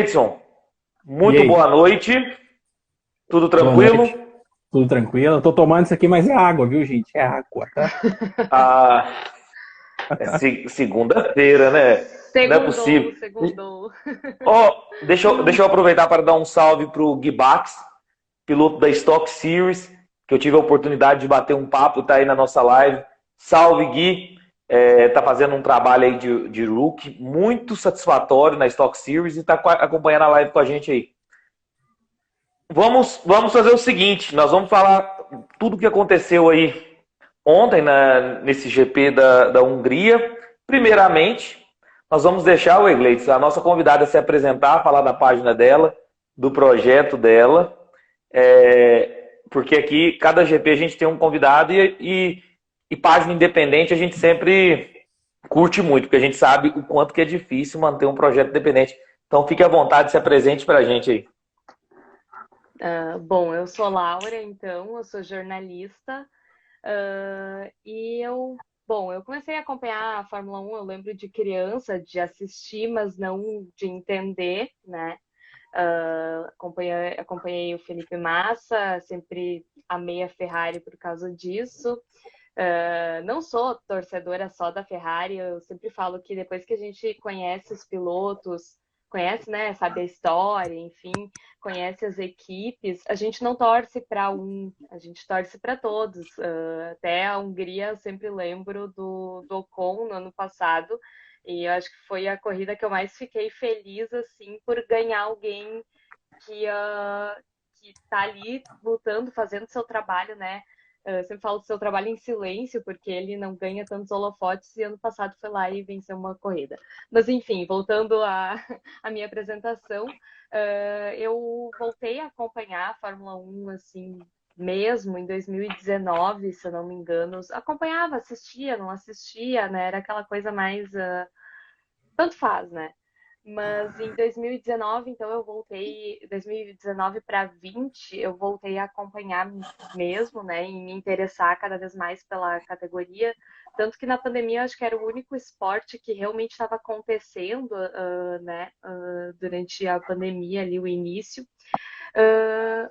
Edson, E muito aí? boa noite, tudo Boa tranquilo? noite. Tudo tranquilo? Eu tô tomando isso aqui, mas é água, viu, gente? É água, tá? Ah, é segunda-feira, né? Não é Segundou, possível. segundou. Ó, deixa eu aproveitar para dar um salve pro Gui Bax, piloto da Stock Series, que eu tive a oportunidade de bater um papo, tá aí na nossa live. Salve, Gui. Tá fazendo um trabalho aí de rookie muito satisfatório na Stock Series e tá acompanhando a live com a gente aí. Vamos fazer o seguinte, nós vamos falar tudo o que aconteceu aí ontem nesse GP da Hungria. Primeiramente, nós vamos deixar o Egleides, a nossa convidada, se apresentar, falar da página dela, do projeto dela, porque aqui, cada GP a gente tem um convidado e página independente a gente sempre curte muito, porque a gente sabe o quanto que é difícil manter um projeto independente. Então fique à vontade, se apresente para a gente aí. Bom, eu sou Laura, então, eu sou jornalista. Eu comecei a acompanhar a Fórmula 1, eu lembro de criança, de assistir, mas não de entender, né? Acompanhei o Felipe Massa, sempre amei a Ferrari por causa disso. Não sou torcedora só da Ferrari, eu sempre falo que depois que a gente conhece os pilotos, conhece, né, sabe a história, enfim, conhece as equipes, a gente não torce para um, a gente torce para todos. Até a Hungria, eu sempre lembro do Ocon no ano passado, e eu acho que foi a corrida que eu mais fiquei feliz, assim, por ganhar alguém que, que tá ali lutando, fazendo seu trabalho, né? Eu sempre falo do seu trabalho em silêncio, porque ele não ganha tantos holofotes e ano passado foi lá e venceu uma corrida. Mas enfim, voltando à, à minha apresentação, eu voltei a acompanhar a Fórmula 1 assim mesmo em 2019, se eu não me engano. Acompanhava, assistia, não assistia, né? Era aquela coisa mais tanto faz, né? Mas em 2019, então eu voltei, 2019 para 20, eu voltei a acompanhar mesmo, né, e me interessar cada vez mais pela categoria. Tanto que na pandemia eu acho que era o único esporte que realmente estava acontecendo, né, durante a pandemia ali, o início. Uh,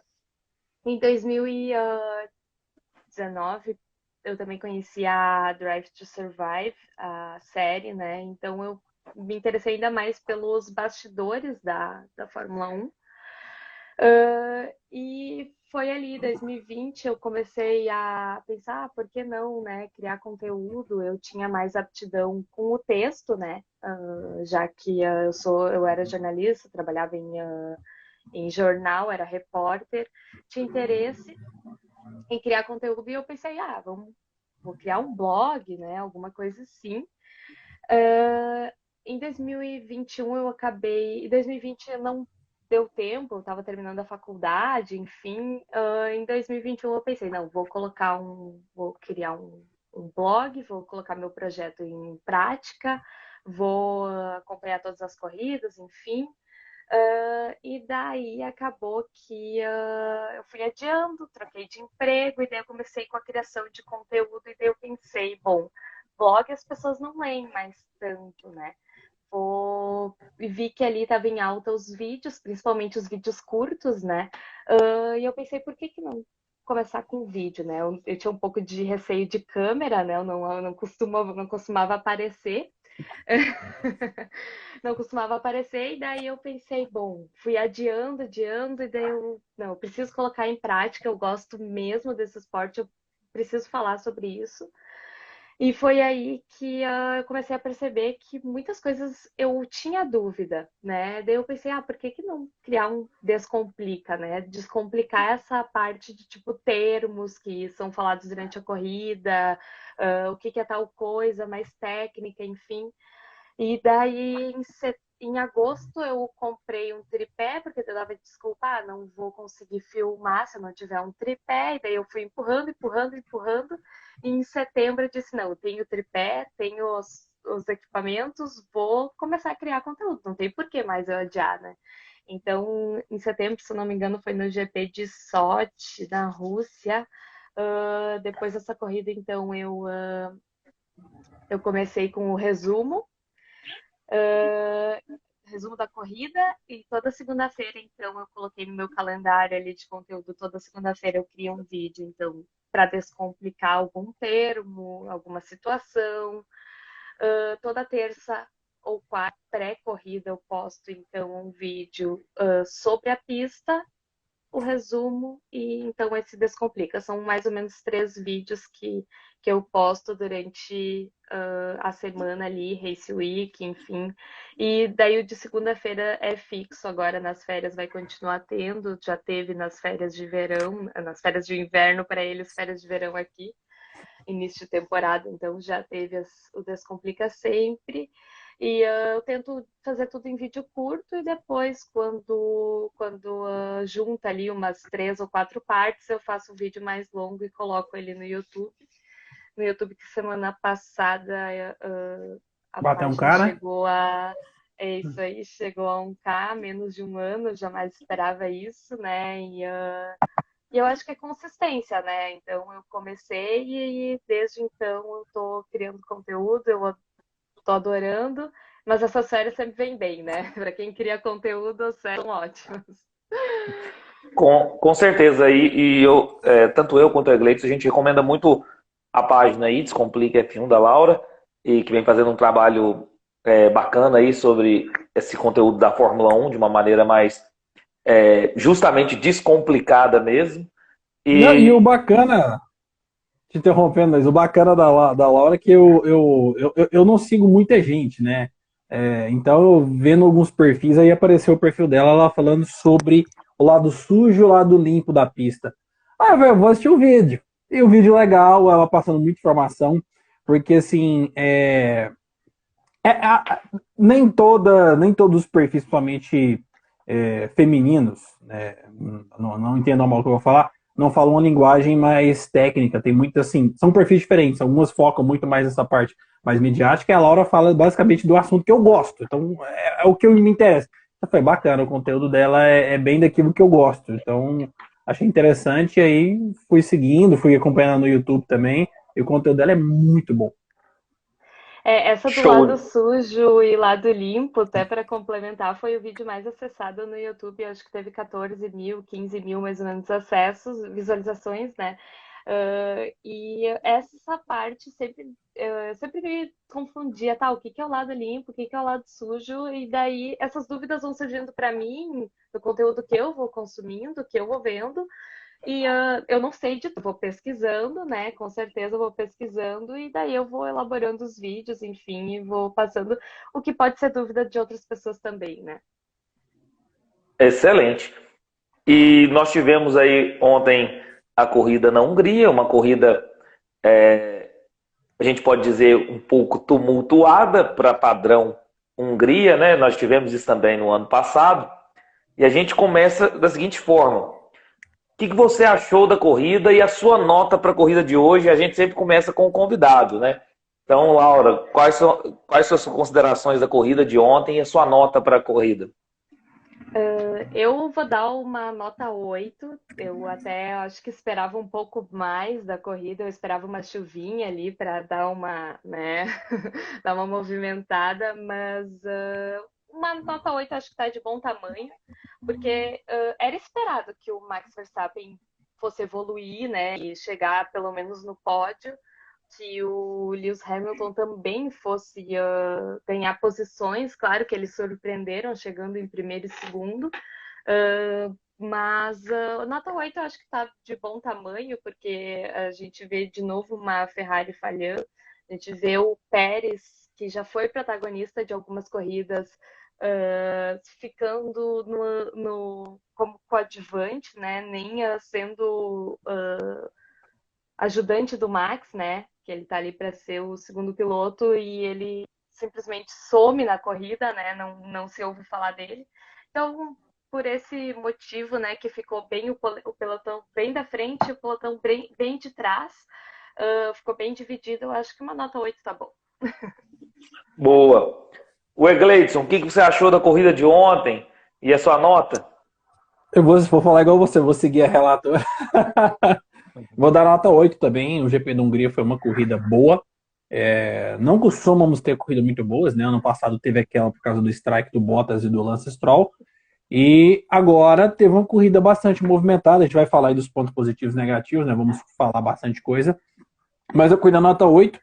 Em 2019, eu também conheci a Drive to Survive, a série, né? Então eu me interessei ainda mais pelos bastidores da Fórmula 1. E foi ali, 2020, eu comecei a pensar, por que não, né, criar conteúdo? Eu tinha mais aptidão com o texto, né? Já que eu era jornalista, trabalhava em jornal, era repórter, tinha interesse em criar conteúdo e eu pensei, vou criar um blog, né? Alguma coisa assim. Em 2021 eu acabei. Em 2020 não deu tempo, eu estava terminando a faculdade, enfim. Em 2021 eu pensei, não, vou criar um blog, vou colocar meu projeto em prática, vou acompanhar todas as corridas, enfim. E daí acabou que eu fui adiando, troquei de emprego, e daí eu comecei com a criação de conteúdo, e daí eu pensei, bom, blog as pessoas não leem mais tanto, né? E vi que ali estava em alta os vídeos, principalmente os vídeos curtos, né? E eu pensei, por que não começar com vídeo, né? Eu tinha um pouco de receio de câmera, né? Eu não costumava aparecer. Não costumava aparecer, e daí eu pensei, bom, fui adiando, adiando, e daí não, eu preciso colocar em prática, eu gosto mesmo desse esporte, eu preciso falar sobre isso. E foi aí que eu comecei a perceber que muitas coisas eu tinha dúvida, né? Daí eu pensei, por que que não criar um Descomplica, né? Descomplicar essa parte de, tipo, termos que são falados durante a corrida, o que que é tal coisa, mais técnica, enfim. E daí, em agosto, eu comprei um tripé, porque eu dava desculpa, não vou conseguir filmar se eu não tiver um tripé. E daí eu fui empurrando, empurrando, empurrando. E em setembro eu disse, não, eu tenho tripé, tenho os equipamentos, vou começar a criar conteúdo. Não tem por que mais eu adiar, né? Então, em setembro, se eu não me engano, foi no GP de Sochi, na Rússia. Depois dessa corrida, então, eu comecei com o resumo, resumo da corrida, e toda segunda-feira, então, eu coloquei no meu calendário ali de conteúdo, toda segunda-feira eu crio um vídeo, então, para descomplicar algum termo, alguma situação. Toda terça ou quarta pré-corrida eu posto, então, um vídeo sobre a pista, o resumo e então esse descomplica. São mais ou menos 3 vídeos que eu posto durante a semana ali, Race Week, enfim. E daí o de segunda-feira é fixo, agora nas férias vai continuar tendo, já teve nas férias de verão, nas férias de inverno para eles, férias de verão aqui, início de temporada, então já teve o Descomplica Sempre. E eu tento fazer tudo em vídeo curto e depois, quando junta ali umas 3 ou 4 partes, eu faço um vídeo mais longo e coloco ele no YouTube. No YouTube, que semana passada a Bateu um página cara? chegou a. É isso aí, chegou a 1K, menos de um ano, jamais esperava isso, né? E eu acho que é consistência, né? Então eu comecei e desde então eu tô criando conteúdo, eu tô adorando, mas essas séries sempre vêm bem, né? Para quem cria conteúdo, as séries são ótimas. Com certeza. E eu, tanto eu quanto a Gleice, a gente recomenda muito a página aí, Descomplica F1 da Laura, e que vem fazendo um trabalho bacana aí sobre esse conteúdo da Fórmula 1 de uma maneira mais justamente descomplicada mesmo. Não, e o E bacana, te interrompendo, mas o bacana da Laura é que eu não sigo muita gente, né? Então, eu vendo alguns perfis, aí apareceu o perfil dela lá falando sobre o lado sujo e o lado limpo da pista. Ah, velho, eu vou assistir o vídeo. E o vídeo legal, ela passando muita informação, porque assim, é, a- nem todos os perfis, principalmente femininos, né, não entendo mal o que eu vou falar, não falam uma linguagem mais técnica. Tem muitas, assim, são perfis diferentes. Algumas focam muito mais nessa parte mais midiática, e a Laura fala basicamente do assunto que eu gosto. Então, é o que me interessa. Então, foi bacana, o conteúdo dela é bem daquilo que eu gosto. Então, achei interessante, e aí fui seguindo, fui acompanhando no YouTube também, e o conteúdo dela é muito bom. Essa do lado show. sujo e lado limpo, até para complementar, foi o vídeo mais acessado no YouTube. Acho que teve 14 mil, 15 mil mais ou menos acessos, visualizações, né? E essa parte sempre me confundia, tá? O que que é o lado limpo, o que que é o lado sujo, e daí essas dúvidas vão surgindo para mim do conteúdo que eu vou consumindo, que eu vou vendo. E eu não sei de tudo, vou pesquisando, né? Com certeza eu vou pesquisando e daí eu vou elaborando os vídeos, enfim, e vou passando o que pode ser dúvida de outras pessoas também, né? Excelente. E nós tivemos aí ontem a corrida na Hungria, uma corrida, a gente pode dizer, um pouco tumultuada para padrão Hungria, né? Nós tivemos isso também no ano passado. E a gente começa da seguinte forma: o que você achou da corrida e a sua nota para a corrida de hoje? A gente sempre começa com o convidado, né? Então, Laura, quais são as suas considerações da corrida de ontem e a sua nota para a corrida? Eu vou dar uma nota 8. Eu até acho que esperava um pouco mais da corrida, eu esperava uma chuvinha ali para dar uma, né, dar uma movimentada, mas uma nota 8 acho que está de bom tamanho, porque era esperado que o Max Verstappen fosse evoluir, né, e chegar pelo menos no pódio, que o Lewis Hamilton também fosse ganhar posições. Claro que eles surpreenderam chegando em primeiro e segundo, mas nota 8 eu acho que está de bom tamanho, porque a gente vê de novo uma Ferrari falhando, a gente vê o Pérez, que já foi protagonista de algumas corridas, ficando como coadjuvante, né? Nem sendo ajudante do Max, né? Que ele tá ali para ser o segundo piloto e ele simplesmente some na corrida, né? Não se ouve falar dele. Então, por esse motivo, né, que ficou bem o pelotão bem da frente, o pelotão bem de trás, ficou bem dividido. Eu acho que uma nota 8 tá bom. Boa. O Egleidson, o que você achou da corrida de ontem e a sua nota? Vou falar igual você, vou seguir a relato. Vou dar nota 8 também. O GP da Hungria foi uma corrida boa. Não costumamos ter corridas muito boas, né? Ano passado teve aquela por causa do strike do Bottas e do Lance Stroll. E agora teve uma corrida bastante movimentada. A gente vai falar aí dos pontos positivos e negativos, né? Vamos falar bastante coisa. Mas a corrida nota 8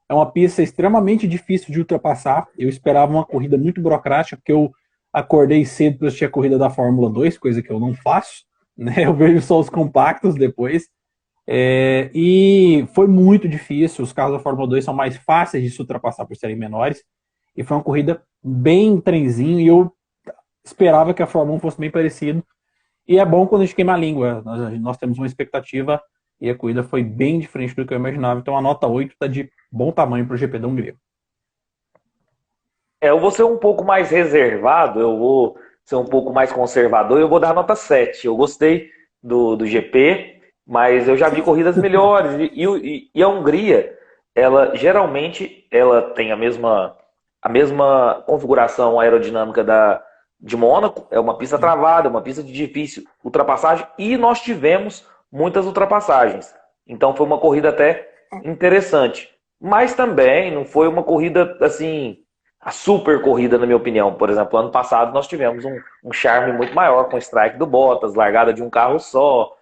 é uma pista extremamente difícil de ultrapassar. Eu esperava uma corrida muito burocrática, porque eu acordei cedo para assistir a corrida da Fórmula 2, coisa que eu não faço, né? Eu vejo só os compactos depois. E foi muito difícil. Os carros da Fórmula 2 são mais fáceis de se ultrapassar por serem menores. E foi uma corrida bem trenzinho. E eu esperava que a Fórmula 1 fosse bem parecido. E é bom quando a gente queima a língua. Nós temos uma expectativa e a corrida foi bem diferente do que eu imaginava. Então a nota 8 está de bom tamanho para o GP da Hungria. Eu vou ser um pouco mais reservado, eu vou ser um pouco mais conservador, eu vou dar nota 7. Eu gostei do GP, mas eu já vi corridas melhores. E a Hungria, ela geralmente ela tem a mesma configuração aerodinâmica de Mônaco, é uma pista travada, uma pista de difícil ultrapassagem, e nós tivemos muitas ultrapassagens. Então foi uma corrida até interessante. Mas também não foi uma corrida assim a super corrida, na minha opinião. Por exemplo, ano passado nós tivemos um charme muito maior com o strike do Bottas, largada de um carro só,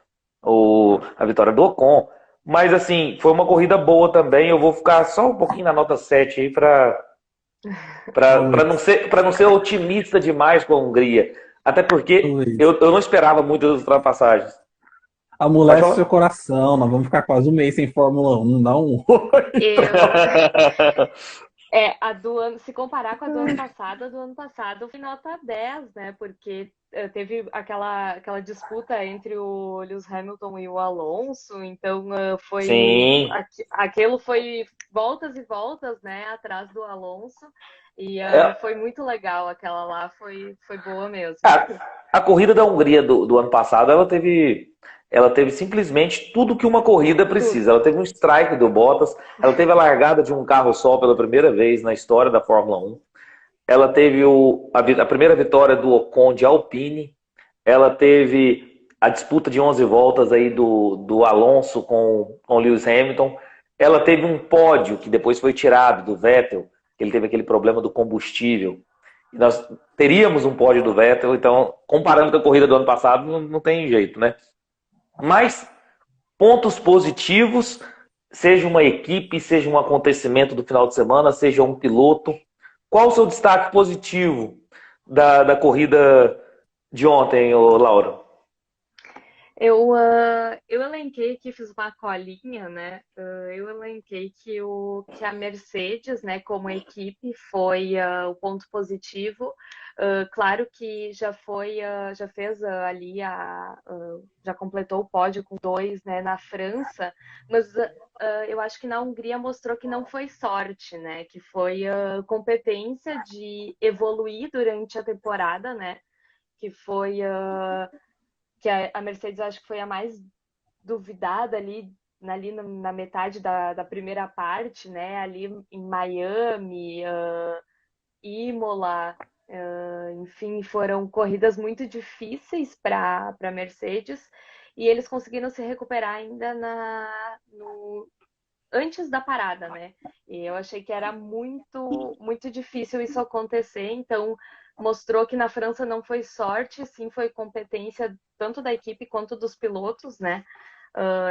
a vitória do Ocon. Mas, assim, foi uma corrida boa também. Eu vou ficar só um pouquinho na nota 7 aí para não ser otimista demais com a Hungria. Até porque eu não esperava muitas ultrapassagens. Amolece seu coração, nós vamos ficar quase um mês sem Fórmula 1, não um. A do ano, se comparar com a do ano passado foi nota 10, né? Porque teve aquela disputa entre o Lewis Hamilton e o Alonso, então foi. Sim. Aquilo foi voltas e voltas, né? Atrás do Alonso. E foi muito legal, aquela lá foi boa mesmo. A corrida da Hungria do ano passado, ela teve simplesmente tudo que uma corrida precisa. Ela teve um strike do Bottas, ela teve a largada de um carro só pela primeira vez na história da Fórmula 1. Ela teve a primeira vitória do Ocon de Alpine. Ela teve a disputa de 11 voltas aí do Alonso com o Lewis Hamilton. Ela teve um pódio que depois foi tirado do Vettel, que ele teve aquele problema do combustível. E nós teríamos um pódio do Vettel, então, comparando com a corrida do ano passado, não tem jeito, né? Mas pontos positivos, seja uma equipe, seja um acontecimento do final de semana, seja um piloto. Qual o seu destaque positivo da corrida de ontem, Laura? Eu elenquei que fiz uma colinha, né? Eu elenquei que a Mercedes, né, como equipe, foi o ponto positivo. Claro que já fez ali já completou o pódio com 2, né, na França, mas eu acho que na Hungria mostrou que não foi sorte, né? Que foi competência de evoluir durante a temporada, né? Que foi que a Mercedes acho que foi a mais duvidada ali na metade da primeira parte, né? Ali em Miami, Imola, enfim, foram corridas muito difíceis para a Mercedes e eles conseguiram se recuperar ainda antes da parada, né? E eu achei que era muito, muito difícil isso acontecer, então mostrou que na França não foi sorte, sim foi competência tanto da equipe quanto dos pilotos, né?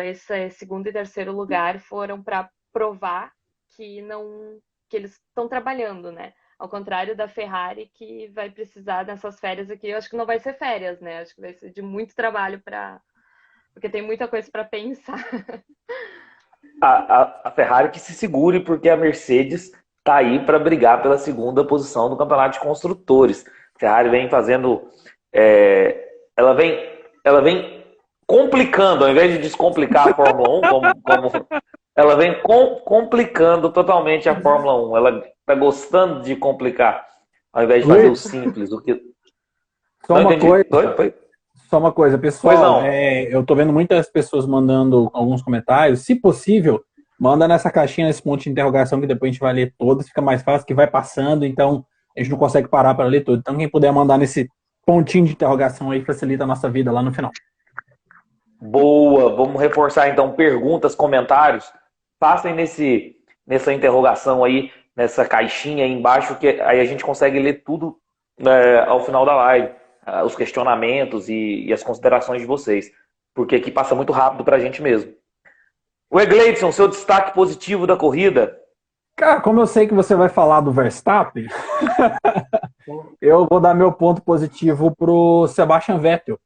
Esse segundo e terceiro lugar foram para provar que eles estão trabalhando, né? Ao contrário da Ferrari, que vai precisar dessas férias aqui, eu acho que não vai ser férias, né? Acho que vai ser de muito trabalho porque tem muita coisa para pensar. A Ferrari que se segure, porque a Mercedes está aí para brigar pela segunda posição do campeonato de construtores. A Ferrari vem fazendo. Ela vem complicando, ao invés de descomplicar a Fórmula 1, ela vem complicando totalmente a Fórmula 1. Ela está gostando de complicar, ao invés de fazer o simples. Só uma coisa, pessoal, eu tô vendo muitas pessoas mandando alguns comentários. Se possível, manda nessa caixinha, nesse ponto de interrogação, que depois a gente vai ler todos, fica mais fácil, que vai passando, então a gente não consegue parar para ler tudo. Então quem puder mandar nesse pontinho de interrogação aí, facilita a nossa vida lá no final. Boa, vamos reforçar então perguntas, comentários. Passem nessa interrogação aí, nessa caixinha aí embaixo, que aí a gente consegue ler tudo ao final da live, os questionamentos e as considerações de vocês, porque aqui passa muito rápido pra gente mesmo. O Egleidson, seu destaque positivo da corrida? Cara, como eu sei que você vai falar do Verstappen, eu vou dar meu ponto positivo pro Sebastian Vettel,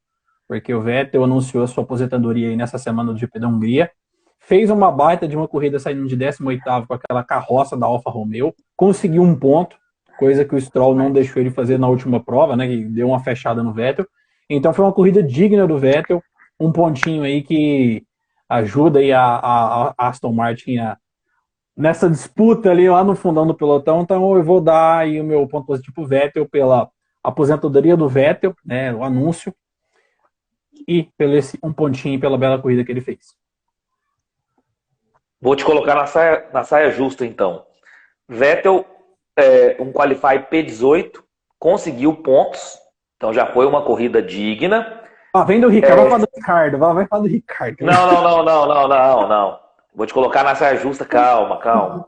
porque o Vettel anunciou a sua aposentadoria aí nessa semana do GP da Hungria, fez uma baita de uma corrida saindo de 18º com aquela carroça da Alfa Romeo, conseguiu um ponto, coisa que o Stroll não deixou ele fazer na última prova, né, que deu uma fechada no Vettel. Então foi uma corrida digna do Vettel, um pontinho aí que ajuda aí a Aston Martin nessa disputa ali lá no fundão do pelotão. Então eu vou dar aí o meu ponto positivo pro Vettel pela aposentadoria do Vettel, né, o anúncio, e pelo um pontinho pela bela corrida que ele fez. Vou te colocar na saia justa, então. Vettel, um Qualify P18, conseguiu pontos, então já foi uma corrida digna. Vem do Ricardo, vai falar do Ricardo, vai falar do Ricardo. Não. Vou te colocar na saia justa, calma.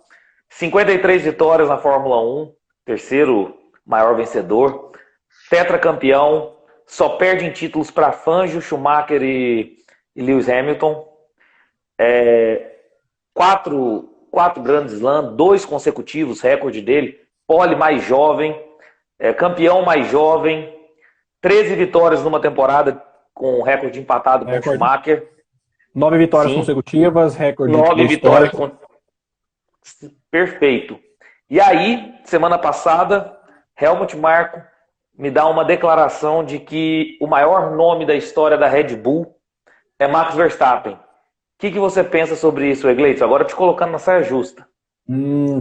53 vitórias na Fórmula 1, terceiro maior vencedor, tetracampeão, só perde em títulos para Fangio, Schumacher e Lewis Hamilton. Quatro grandes slams, 2 consecutivos, recorde dele, pole mais jovem, campeão mais jovem, 13 vitórias numa temporada com recorde empatado com o Schumacher. 9 vitórias consecutivas, recorde 9 vitórias. Perfeito. E aí, semana passada, Helmut Marko me dá uma declaração de que o maior nome da história da Red Bull é Max Verstappen. O que você pensa sobre isso, Egleito? Agora te colocando na saia justa.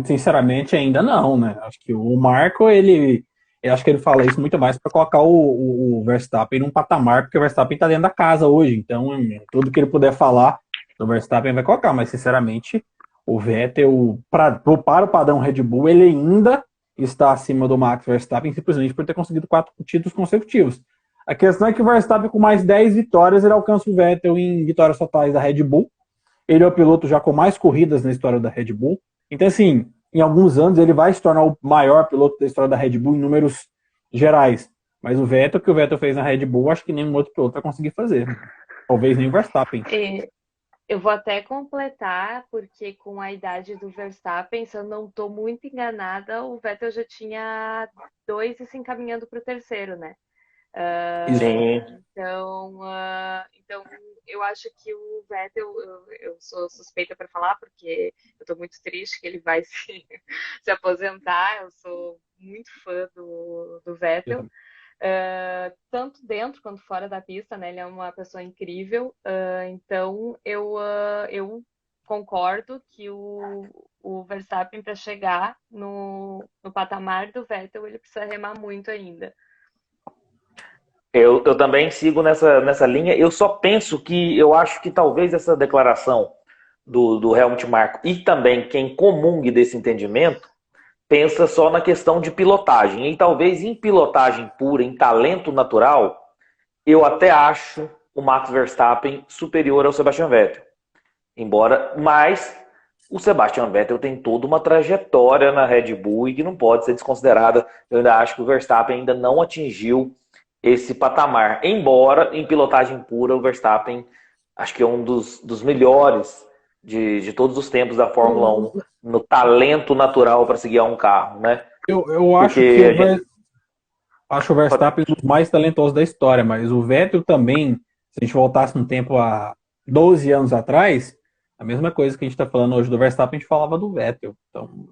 Sinceramente, ainda não, né? Acho que o Marko, eu acho que ele fala isso muito mais para colocar o Verstappen num patamar, porque o Verstappen tá dentro da casa hoje. Então, tudo que ele puder falar do Verstappen vai colocar. Mas, sinceramente, o Vettel, para o padrão Red Bull, ele ainda está acima do Max Verstappen, simplesmente por ter conseguido 4 títulos consecutivos. A questão é que o Verstappen, com mais 10 vitórias, ele alcança o Vettel em vitórias totais da Red Bull. Ele é o piloto já com mais corridas na história da Red Bull. Então, assim, em alguns anos ele vai se tornar o maior piloto da história da Red Bull em números gerais. Mas o que o Vettel fez na Red Bull, acho que nenhum outro piloto vai conseguir fazer. Talvez nem o Verstappen. Eu vou até completar, porque com a idade do Verstappen, se eu não estou muito enganada, o Vettel já tinha 2 e se encaminhando para o terceiro, né? Sim. Então, eu acho que o Vettel, eu sou suspeita para falar, porque eu estou muito triste que ele vai se aposentar. Eu sou muito fã do Vettel, tanto dentro quanto fora da pista, né? Ele é uma pessoa incrível. Então, eu concordo que o Verstappen, para chegar no patamar do Vettel, ele precisa remar muito ainda. Eu também sigo nessa linha. Eu só penso que eu acho que talvez essa declaração do Helmut Marko e também quem comungue desse entendimento pensa só na questão de pilotagem. E talvez em pilotagem pura, em talento natural, eu até acho o Max Verstappen superior ao Sebastian Vettel. Mas o Sebastian Vettel tem toda uma trajetória na Red Bull e que não pode ser desconsiderada. Eu ainda acho que o Verstappen ainda não atingiu esse patamar. Embora em pilotagem pura o Verstappen acho que é um dos melhores de todos os tempos da Fórmula 1 no talento natural para se guiar um carro, né? Eu acho acho o Verstappen um dos mais talentosos da história, mas o Vettel também, se a gente voltasse no tempo há 12 anos atrás, a mesma coisa que a gente está falando hoje do Verstappen, a gente falava do Vettel. Então...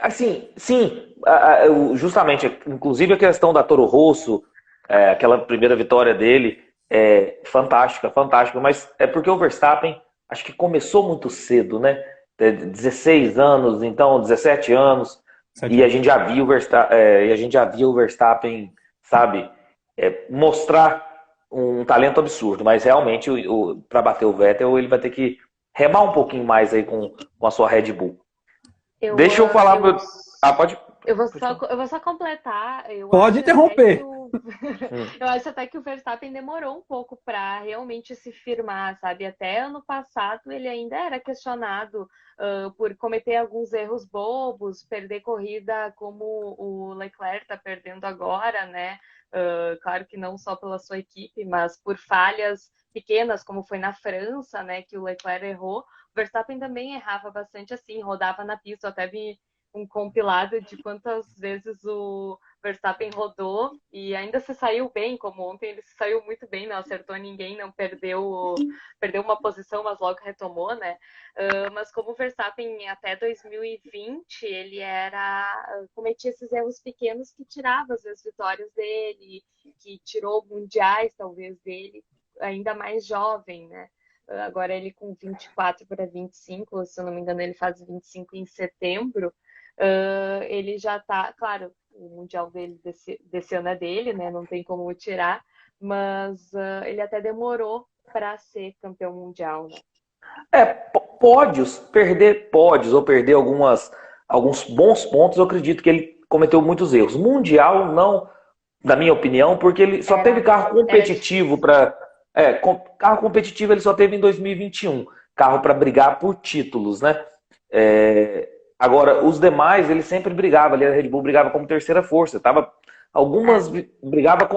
assim, sim, justamente, inclusive a questão da Toro Rosso, aquela primeira vitória dele, fantástica, mas é porque o Verstappen, acho que começou muito cedo, né? 16 anos, então 17 anos, e a gente já viu o Verstappen, sabe, mostrar um talento absurdo, mas realmente para bater o Vettel ele vai ter que remar um pouquinho mais aí com a sua Red Bull. Deixa eu falar. Pode. Eu vou só completar. Pode interromper. Eu acho até que o Verstappen demorou um pouco para realmente se firmar, sabe? Até ano passado ele ainda era questionado por cometer alguns erros bobos, perder corrida como o Leclerc está perdendo agora, né? Claro que não só pela sua equipe, mas por falhas pequenas, como foi na França, né? Que o Leclerc errou. O Verstappen também errava bastante assim, rodava na pista. Eu até vi um compilado de quantas vezes o Verstappen rodou e ainda se saiu bem, como ontem ele se saiu muito bem, não acertou ninguém, não perdeu uma posição, mas logo retomou, né? Mas como o Verstappen até 2020 ele cometia esses erros pequenos que tiravam às vezes vitórias dele, que tirou mundiais talvez dele, ainda mais jovem, né? Agora ele com 24 para 25, se eu não me engano ele faz 25 em setembro. Ele já tá, claro, o mundial dele desse ano é dele, né? Não tem como tirar, mas ele até demorou para ser campeão mundial, né? Perder pódios ou perder alguns bons pontos, eu acredito que ele cometeu muitos erros. Mundial, não, na minha opinião, porque ele só teve carro competitivo para. Carro competitivo ele só teve em 2021. Carro para brigar por títulos, né? Agora, os demais, ele sempre brigava. Ali a Red Bull brigava como terceira força. Algumas brigava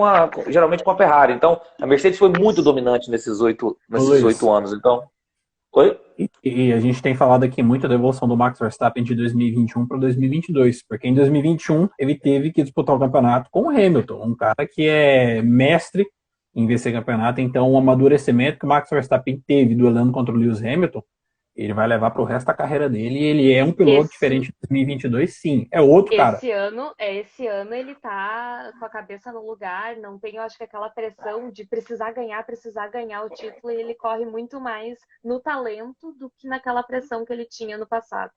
geralmente com a Ferrari. Então, a Mercedes foi muito dominante nesses oito anos. Então, oi? E a gente tem falado aqui muito da evolução do Max Verstappen de 2021 para 2022, porque em 2021 ele teve que disputar o campeonato com o Hamilton, um cara que é mestre em vencer campeonato. Então, o amadurecimento que o Max Verstappen teve duelando contra o Lewis Hamilton, ele vai levar para o resto da carreira dele, e ele é um piloto diferente de 2022, sim. É outro cara. Esse ano ele tá com a cabeça no lugar, não tem, eu acho que aquela pressão de precisar ganhar o título, e ele corre muito mais no talento do que naquela pressão que ele tinha no passado.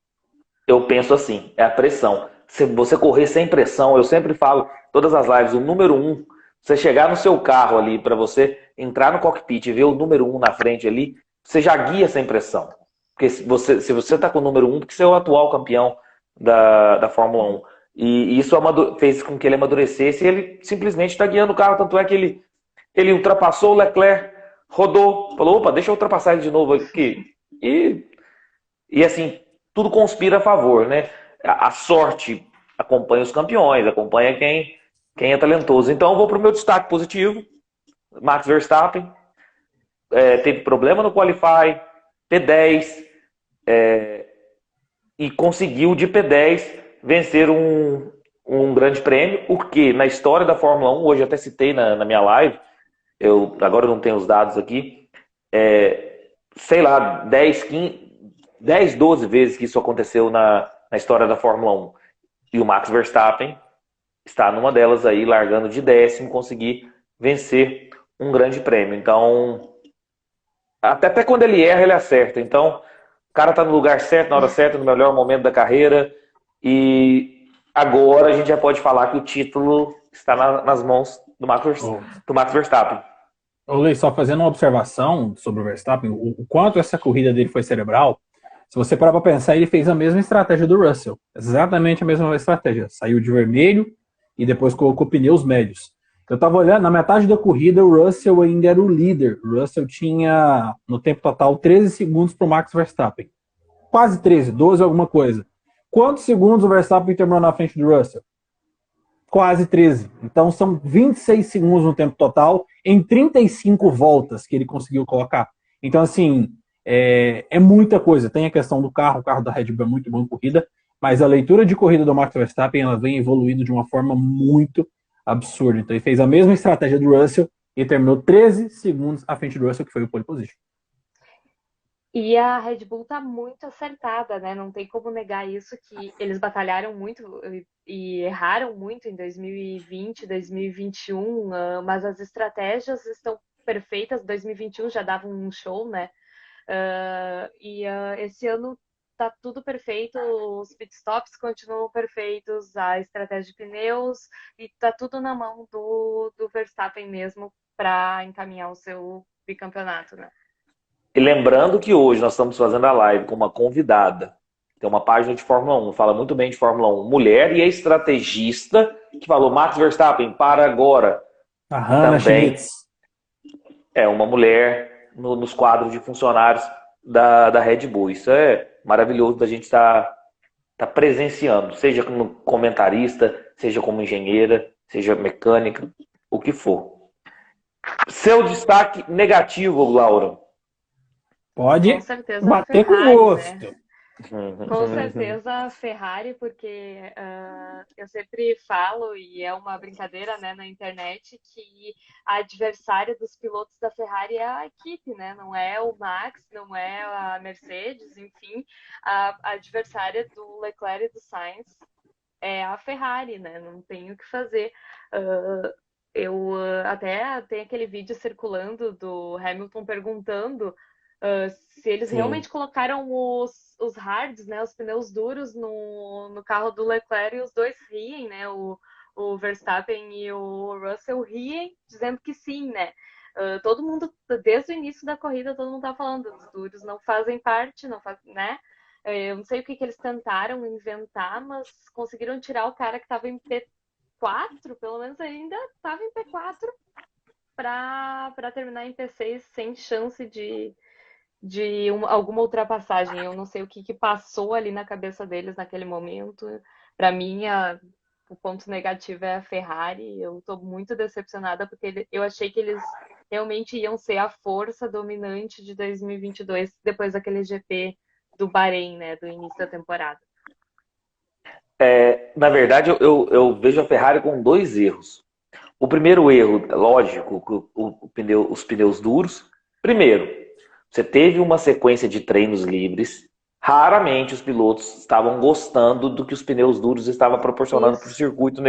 Eu penso assim, é a pressão. Se você correr sem pressão, eu sempre falo, todas as lives, o número 1, você chegar no seu carro ali, para você entrar no cockpit e ver o número 1 na frente ali, você já guia sem pressão. Porque se você tá com o número 1, porque você é o atual campeão da Fórmula 1. E isso fez com que ele amadurecesse, e ele simplesmente está guiando o carro. Tanto é que ele ultrapassou o Leclerc, rodou, falou, opa, deixa eu ultrapassar ele de novo aqui. E assim, tudo conspira a favor, né? A sorte acompanha os campeões, acompanha quem é talentoso. Então eu vou para o meu destaque positivo. Max Verstappen teve problema no Qualify, P10, e conseguiu de P10 vencer um grande prêmio, o que na história da Fórmula 1, hoje eu até citei na minha live, agora eu não tenho os dados aqui, sei lá, 10, 15, 10, 12 vezes que isso aconteceu na história da Fórmula 1. E o Max Verstappen está numa delas aí, largando de 10º, conseguir vencer um grande prêmio. Então, até quando ele erra, ele acerta. Então, o cara está no lugar certo, na hora certa, no melhor momento da carreira. E agora a gente já pode falar que o título está nas mãos do Max Verstappen. Luiz, só fazendo uma observação sobre o Verstappen, o quanto essa corrida dele foi cerebral. Se você parar para pensar, ele fez a mesma estratégia do Russell. Exatamente a mesma estratégia. Saiu de vermelho e depois colocou pneus médios. Eu estava olhando, na metade da corrida, o Russell ainda era o líder. O Russell tinha, no tempo total, 13 segundos para o Max Verstappen. Quase 13, 12 alguma coisa. Quantos segundos o Verstappen terminou na frente do Russell? Quase 13. Então são 26 segundos no tempo total, em 35 voltas que ele conseguiu colocar. Então, assim, é muita coisa. Tem a questão do carro, o carro da Red Bull é muito bom em corrida, mas a leitura de corrida do Max Verstappen, ela vem evoluindo de uma forma muito absurda. Então ele fez a mesma estratégia do Russell e terminou 13 segundos à frente do Russell, que foi o pole position. E a Red Bull tá muito acertada, né? Não tem como negar isso, que eles batalharam muito e erraram muito em 2020, 2021, mas as estratégias estão perfeitas. 2021 já dava um show, né? Esse ano tá tudo perfeito, os pitstops continuam perfeitos, a estratégia de pneus, e tá tudo na mão do Verstappen mesmo para encaminhar o seu bicampeonato, né? E lembrando que hoje nós estamos fazendo a live com uma convidada. Tem uma página de Fórmula 1, fala muito bem de Fórmula 1. Mulher, e é estrategista, que falou, Max Verstappen, para agora. A Hannah também Schmitz. é uma mulher nos quadros de funcionários da Red Bull. Isso é maravilhoso da gente estar presenciando, seja como comentarista, seja como engenheira, seja mecânica, o que for. Seu destaque negativo, Laura. Com Pode certeza a bater com Ferrari, né? gosto. Com certeza a Ferrari, porque eu sempre falo, e é uma brincadeira, né, na internet, que a adversária dos pilotos da Ferrari é a equipe, né? Não é o Max, não é a Mercedes, enfim, a adversária do Leclerc e do Sainz é a Ferrari, né? Não tem o que fazer. Até tem aquele vídeo circulando do Hamilton perguntando se eles Sim. realmente colocaram os hards, né, os pneus duros no carro do Leclerc, e os dois riem, né, o Verstappen e o Russell riem, dizendo que sim, né. Todo mundo, desde o início da corrida, todo mundo tá falando, os duros não fazem parte, não faz, né. Eu não sei o que eles tentaram inventar, mas conseguiram tirar o cara que estava em P4, pelo menos ainda estava em P4, para terminar em P6 sem chance de alguma ultrapassagem. Eu não sei o que passou ali na cabeça deles naquele momento. Para mim, o ponto negativo é a Ferrari. Eu estou muito decepcionada porque eu achei que eles realmente iam ser a força dominante de 2022 depois daquele GP do Bahrein, né, do início da temporada. Na verdade, eu vejo a Ferrari com dois erros. O primeiro erro, lógico, os pneus duros. Primeiro, você teve uma sequência de treinos livres. Raramente os pilotos estavam gostando do que os pneus duros estavam proporcionando para o Isso. circuito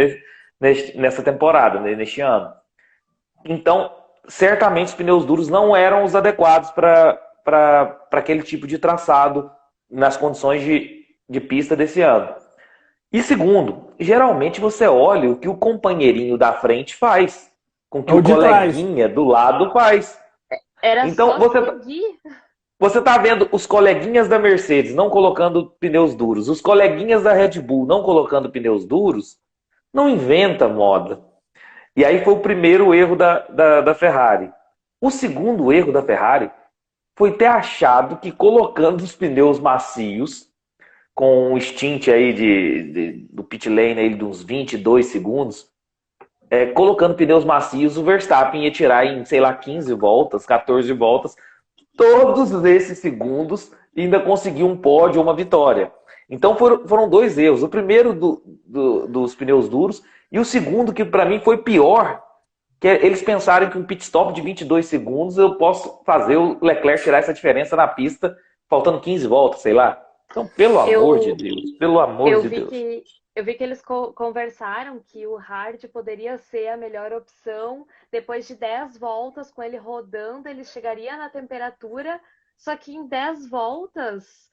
nessa temporada, neste ano. Então, certamente os pneus duros não eram os adequados para aquele tipo de traçado nas condições de pista desse ano. E segundo, geralmente você olha o que o companheirinho da frente faz, com o que Ou o de trás. coleguinha do lado faz. Era Então só você seguir. você tá vendo os coleguinhas da Mercedes não colocando pneus duros, os coleguinhas da Red Bull não colocando pneus duros, não inventa moda. E aí foi o primeiro erro da Ferrari. O segundo erro da Ferrari foi ter achado que colocando os pneus macios com um stint aí do pit lane aí de uns 22 segundos, colocando pneus macios, o Verstappen ia tirar em, sei lá, 15 voltas, 14 voltas, todos esses segundos e ainda conseguir um pódio ou uma vitória. Então foram dois erros. O primeiro dos pneus duros e o segundo, que para mim foi pior, que é eles pensarem que um pit stop de 22 segundos eu posso fazer o Leclerc tirar essa diferença na pista faltando 15 voltas, sei lá. Então, pelo amor de Eu, Deus, pelo amor eu de vi Deus. que eu vi que eles conversaram que o hard poderia ser a melhor opção. Depois de 10 voltas com ele rodando, ele chegaria na temperatura, só que em 10 voltas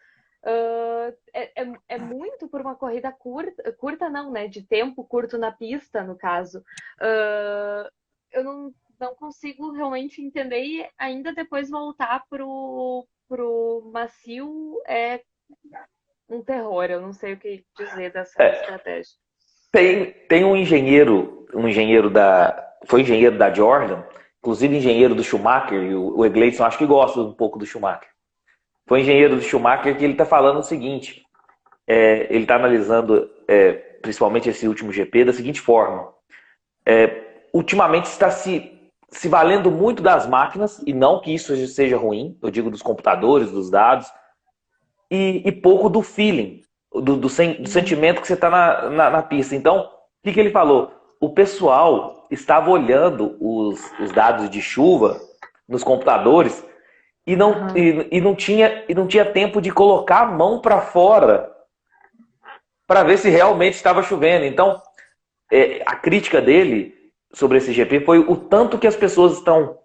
é muito por uma corrida curta, curta não, né? De tempo curto na pista, no caso. Eu não consigo realmente entender e ainda depois voltar pro macio um terror. Eu não sei o que dizer dessa estratégia. Tem um engenheiro foi engenheiro da Jordan, inclusive engenheiro do Schumacher, e o Egleison acho que gosta um pouco do Schumacher. Foi engenheiro do Schumacher que ele está falando o seguinte, ele está analisando principalmente esse último GP da seguinte forma. Ultimamente está se valendo muito das máquinas, e não que isso seja ruim, eu digo dos computadores, dos dados, e pouco do feeling, do sentimento que você está na pista. Então, o que ele falou? O pessoal estava olhando os dados de chuva nos computadores e não tinha tempo de colocar a mão para fora para ver se realmente estava chovendo. Então, a crítica dele sobre esse GP foi o tanto que as pessoas estão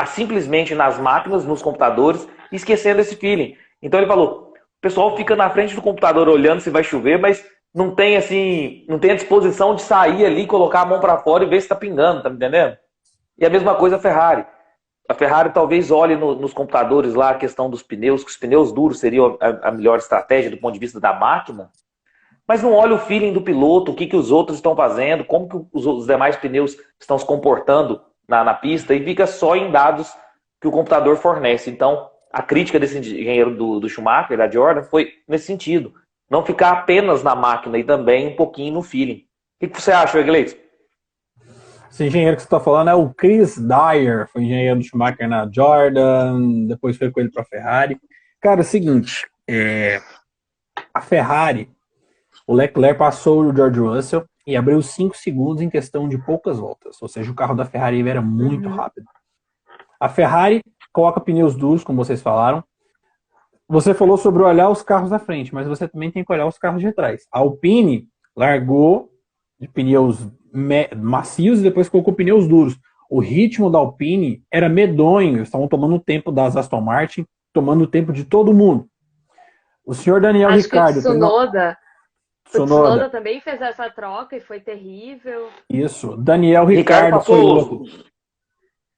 simplesmente nas máquinas, nos computadores, esquecendo esse feeling. Então ele falou, o pessoal fica na frente do computador olhando se vai chover, mas não tem a disposição de sair ali, colocar a mão para fora e ver se está pingando, tá me entendendo? E a mesma coisa a Ferrari. A Ferrari talvez olhe nos computadores lá a questão dos pneus, que os pneus duros seriam a melhor estratégia do ponto de vista da máquina, mas não olha o feeling do piloto, o que os outros estão fazendo, como que os demais pneus estão se comportando na pista, e fica só em dados que o computador fornece. Então, a crítica desse engenheiro do Schumacher, da Jordan, foi nesse sentido. Não ficar apenas na máquina e também um pouquinho no feeling. O que você acha, Egleito? Esse engenheiro que você está falando é o Chris Dyer, foi engenheiro do Schumacher na Jordan, depois foi com ele para a Ferrari. Cara, é o seguinte, a Ferrari, o Leclerc passou o George Russell e abriu 5 segundos em questão de poucas voltas, ou seja, o carro da Ferrari era muito rápido. A Ferrari coloca pneus duros, como vocês falaram. Você falou sobre olhar os carros da frente, mas você também tem que olhar os carros de trás. A Alpine largou de pneus macios e depois colocou pneus duros. O ritmo da Alpine era medonho, eles estavam tomando o tempo das Aston Martin, tomando o tempo de todo mundo. O senhor Daniel Ricciardo... O Tsunoda também fez essa troca e foi terrível. Isso, Daniel Ricciardo foi louco.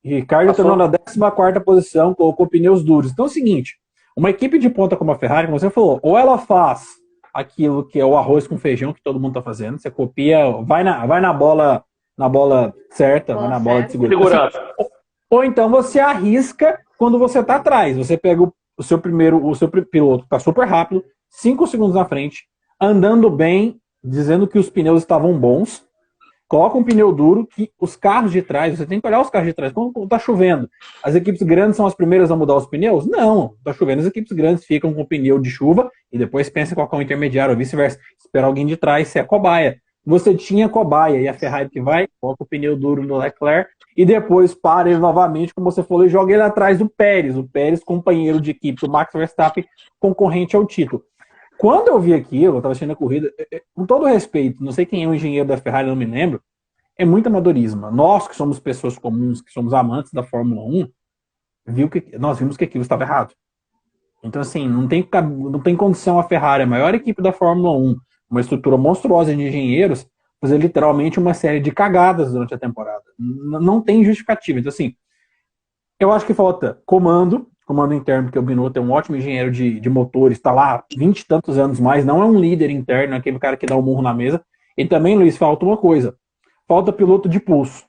Ricardo terminou na 14ª posição, colocou pneus duros. Então é o seguinte, uma equipe de ponta como a Ferrari, como você falou, ou ela faz aquilo que é o arroz com feijão que todo mundo está fazendo, você copia, vai na bola certa, vai na bola de segurança. Ou então você arrisca quando você está atrás. Você pega o seu piloto que está super rápido, 5 segundos na frente, andando bem, dizendo que os pneus estavam bons, coloca um pneu duro, que os carros de trás, você tem que olhar os carros de trás. Quando tá chovendo, as equipes grandes são as primeiras a mudar os pneus? Não, tá chovendo, as equipes grandes ficam com o pneu de chuva e depois pensam em colocar um intermediário ou vice-versa. Espera alguém de trás ser a cobaia. Você tinha cobaia e a Ferrari que vai, coloca o pneu duro no Leclerc e depois para ele novamente, como você falou, e joga ele atrás do Pérez. O Pérez, companheiro de equipe do Max Verstappen, concorrente ao título. Quando eu vi aquilo, eu estava assistindo a corrida, com todo respeito, não sei quem é o engenheiro da Ferrari, não me lembro, é muito amadorismo. Nós, que somos pessoas comuns, que somos amantes da Fórmula 1, nós vimos que aquilo estava errado. Então, assim, não tem condição a Ferrari, a maior equipe da Fórmula 1, uma estrutura monstruosa de engenheiros, fazer literalmente uma série de cagadas durante a temporada. Não tem justificativa. Então, assim, eu acho que falta comando interno, porque o Binotto é um ótimo engenheiro de motores, está lá 20 e tantos anos mais, não é um líder interno, é aquele cara que dá o murro na mesa. E também, Luiz, falta uma coisa, falta piloto de pulso,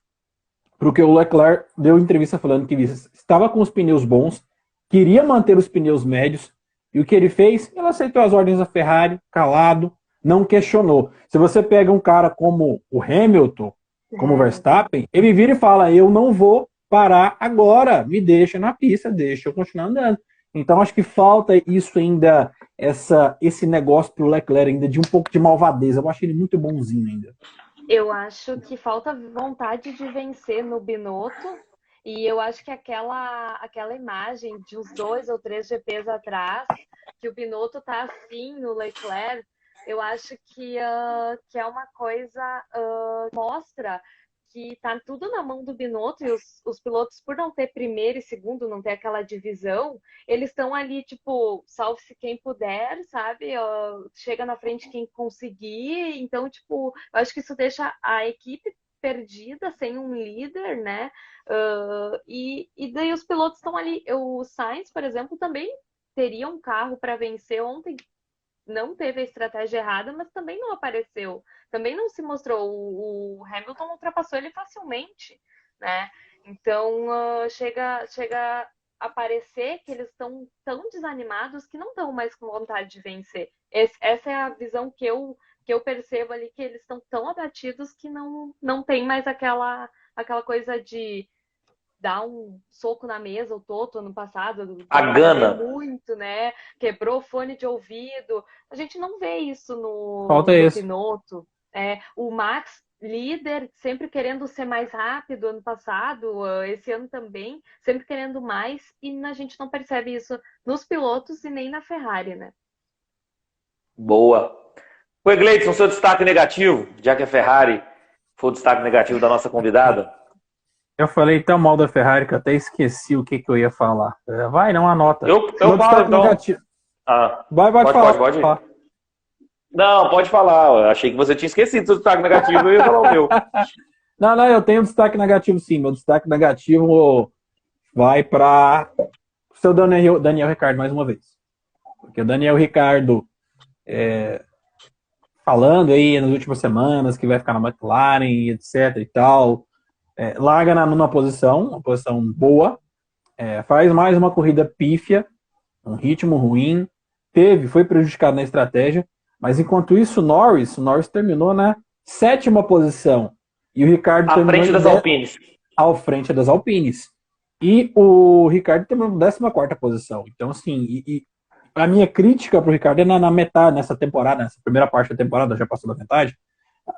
porque o Leclerc deu entrevista falando que estava com os pneus bons, queria manter os pneus médios, e o que ele fez? Ele aceitou as ordens da Ferrari, calado, não questionou. Se você pega um cara como o Hamilton, como o Verstappen, ele vira e fala, eu não vou parar agora, me deixa na pista, deixa eu continuar andando. Então acho que falta isso ainda, esse negócio pro Leclerc ainda de um pouco de malvadeza. Eu acho ele muito bonzinho ainda. Eu acho que falta vontade de vencer no Binotto, e eu acho que aquela imagem de uns 2 ou 3 GPs atrás, que o Binotto tá assim no Leclerc, eu acho que é uma coisa que mostra que tá tudo na mão do Binotto, e os pilotos, por não ter primeiro e segundo, não ter aquela divisão, eles estão ali, tipo, salve-se quem puder, sabe? Chega na frente quem conseguir. Então, tipo, eu acho que isso deixa a equipe perdida, sem um líder, né? E daí os pilotos estão ali. O Sainz, por exemplo, também teria um carro para vencer ontem. Não teve a estratégia errada, mas também não apareceu. Também não se mostrou. O Hamilton ultrapassou ele facilmente, né? Então, chega a parecer que eles estão tão desanimados que não estão mais com vontade de vencer. Essa é a visão que eu percebo ali, que eles estão tão abatidos que não tem mais aquela coisa de dar um soco na mesa, o Toto ano passado. A gana. Muito, né? Quebrou fone de ouvido. A gente não vê isso no Binotto. O Max, líder, sempre querendo ser mais rápido ano passado, esse ano também, sempre querendo mais, e a gente não percebe isso nos pilotos e nem na Ferrari, né? Boa. O Egleidson, seu destaque negativo, já que a Ferrari foi o destaque negativo da nossa convidada. Eu falei tão mal da Ferrari que eu até esqueci o que eu ia falar. Vai, não anota. Eu falo, então. Negativo. Pode falar. Pode. Não, pode falar. Eu achei que você tinha esquecido o seu destaque negativo, eu ia falar o meu. Não, eu tenho um destaque negativo sim. Meu destaque negativo vai para o seu Daniel Ricciardo mais uma vez. Porque o Daniel Ricciardo falando aí nas últimas semanas que vai ficar na McLaren, etc e tal. Larga na nona posição, uma posição boa. Faz mais uma corrida pífia, um ritmo ruim. Foi prejudicado na estratégia. Mas enquanto isso, o Norris terminou na sétima posição. E o Ricardo À frente das Alpines. À frente das Alpines. E o Ricardo terminou na 14ª posição. Então, assim, a minha crítica pro Ricardo é na metade, nessa temporada, nessa primeira parte da temporada, já passou da metade,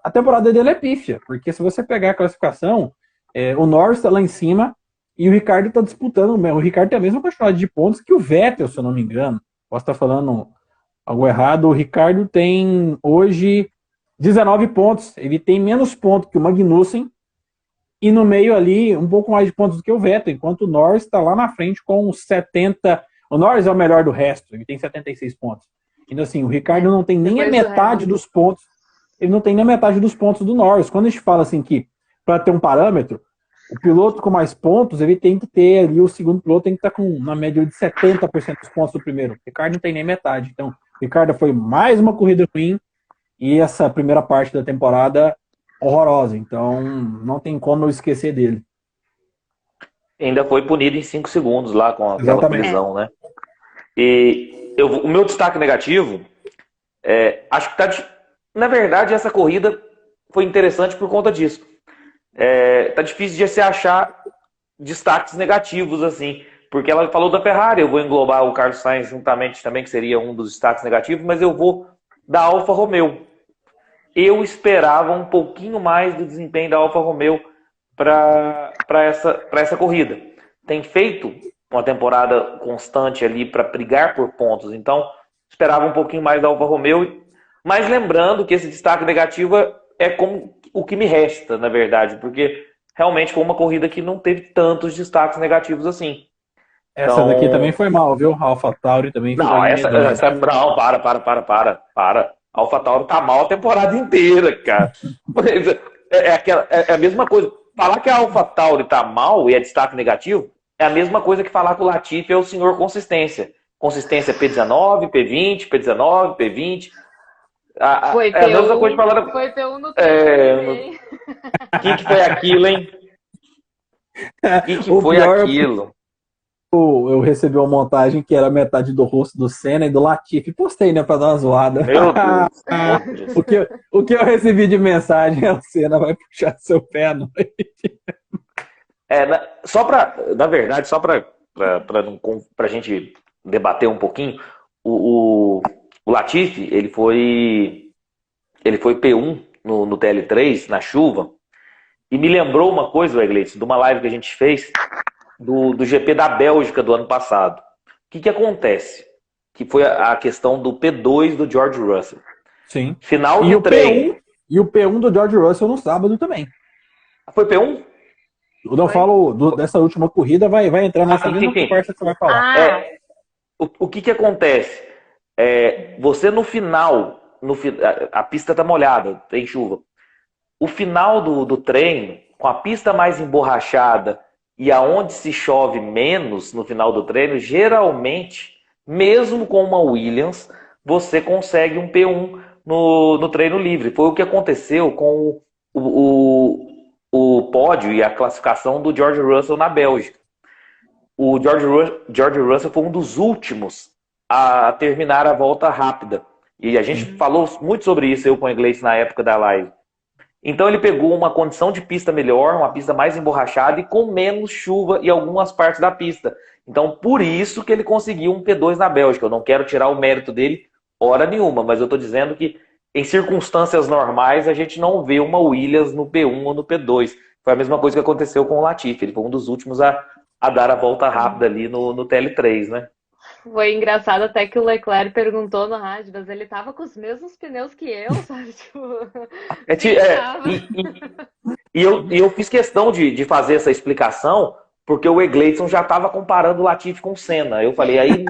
a temporada dele é pífia, porque se você pegar a classificação, o Norris está lá em cima e o Ricardo está disputando, o Ricardo tem a mesma quantidade de pontos que o Vettel, se eu não me engano. Posso estar falando algo errado, o Ricardo tem hoje 19 pontos, ele tem menos pontos que o Magnussen, e no meio ali, um pouco mais de pontos do que o Vettel, enquanto o Norris está lá na frente com 70. O Norris é o melhor do resto, ele tem 76 pontos. Então, assim, o Ricardo não tem nem a metade dos pontos. Ele não tem nem a metade dos pontos do Norris. Quando a gente fala assim que, para ter um parâmetro, o piloto com mais pontos, ele tem que ter ali, o segundo piloto tem que estar com, na média de 70% dos pontos do primeiro. O Ricardo não tem nem metade. Então, o Ricardo foi mais uma corrida ruim e essa primeira parte da temporada horrorosa, então não tem como eu esquecer dele. Ainda foi punido em 5 segundos lá com aquela colisão, né? E o meu destaque negativo, acho que na verdade essa corrida foi interessante por conta disso. Tá difícil de se achar destaques negativos, assim, porque ela falou da Ferrari, eu vou englobar o Carlos Sainz juntamente também, que seria um dos destaques negativos, mas eu vou da Alfa Romeo. Eu esperava um pouquinho mais do desempenho da Alfa Romeo para essa corrida. Tem feito uma temporada constante ali para brigar por pontos, então esperava um pouquinho mais da Alfa Romeo, mas lembrando que esse destaque negativo é como o que me resta, na verdade, porque realmente foi uma corrida que não teve tantos destaques negativos assim. Essa daqui também foi mal, viu? A AlphaTauri também foi. Não, não, para. A AlphaTauri tá mal a temporada inteira, cara. É a mesma coisa. Falar que a AlphaTauri tá mal e é destaque negativo é a mesma coisa que falar que o Latifi é o senhor consistência. Consistência P19, P20, P19, P20. Foi a mesma coisa de falar. Foi P1 no tempo. O que foi aquilo, hein? O que foi aquilo? Eu recebi uma montagem que era metade do rosto do Senna e do Latifi. Postei, né, pra dar uma zoada. Meu Deus. o que eu recebi de mensagem é o Senna vai puxar seu pé à noite. Na verdade, só pra gente debater um pouquinho, o Latifi, ele foi P1 no TL3, na chuva, e me lembrou uma coisa, Egleitson, de uma live que a gente fez do GP da Bélgica do ano passado. O que acontece? Que foi a questão do P2 do George Russell. Sim. Final de treino. E o P1 do George Russell no sábado também. Foi P1? Eu não falo dessa última corrida, vai entrar nessa mesma conversa que você vai falar. O que acontece? Você no final, a pista tá molhada, tem chuva. O final do treino, com a pista mais emborrachada e aonde se chove menos no final do treino, geralmente, mesmo com uma Williams, você consegue um P1 no treino livre. Foi o que aconteceu com o pódio e a classificação do George Russell na Bélgica. O George Russell foi um dos últimos a terminar a volta rápida. E a gente falou muito sobre isso, eu com o Iglesias, na época da live. Então ele pegou uma condição de pista melhor, uma pista mais emborrachada e com menos chuva em algumas partes da pista. Então por isso que ele conseguiu um P2 na Bélgica. Eu não quero tirar o mérito dele hora nenhuma, mas eu estou dizendo que em circunstâncias normais a gente não vê uma Williams no P1 ou no P2. Foi a mesma coisa que aconteceu com o Latifi. Ele foi um dos últimos a dar a volta rápida ali no TL3, né? Foi engraçado até que o Leclerc perguntou no rádio, mas ele tava com os mesmos pneus que eu, sabe? E eu fiz questão de fazer essa explicação, porque o Egleitson já estava comparando o Latifi com o Senna. Eu falei, aí,